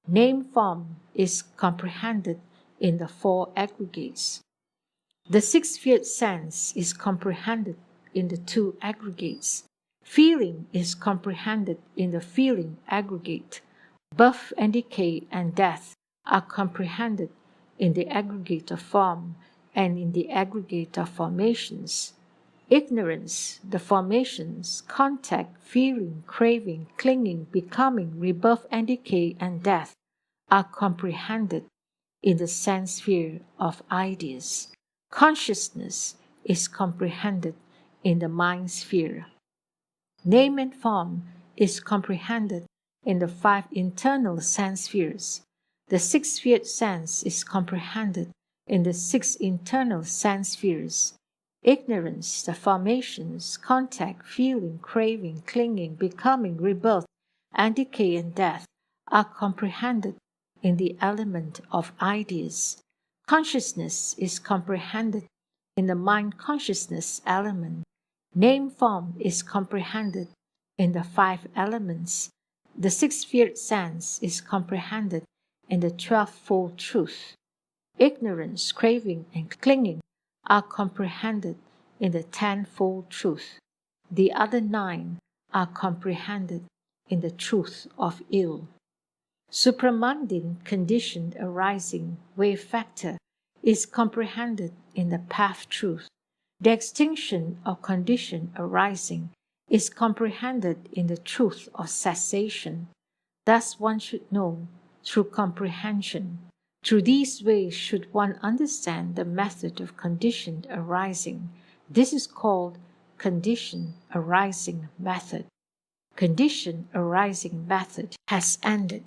Name form is comprehended in the 4 aggregates. The 6th sense is comprehended in the 2 aggregates. Feeling is comprehended in the feeling aggregate. Birth and decay and death are comprehended in the aggregate of form and in the aggregate of formations. Ignorance, the formations, contact, feeling, craving, clinging, becoming, rebirth and decay and death are comprehended in the sense sphere of ideas. Consciousness is comprehended in the mind sphere. Name and form is comprehended in the 5 internal sense spheres. The 6th sense is comprehended in the 6 internal sense spheres. Ignorance, the formations, contact, feeling, craving, clinging, becoming, rebirth, and decay and death are comprehended in the element of ideas. Consciousness is comprehended in the mind consciousness element. Name form is comprehended in the 5 elements. The 6th sense is comprehended in the 12-fold truth. Ignorance, craving, and clinging are comprehended in the 10-fold truth. The other 9 are comprehended in the truth of ill. Supramundane conditioned arising wave factor is comprehended in the path truth. The extinction of condition arising is comprehended in the truth of cessation. Thus one should know through comprehension. Through these ways should one understand the method of conditioned arising. This is called conditioned arising method. Conditioned arising method has ended.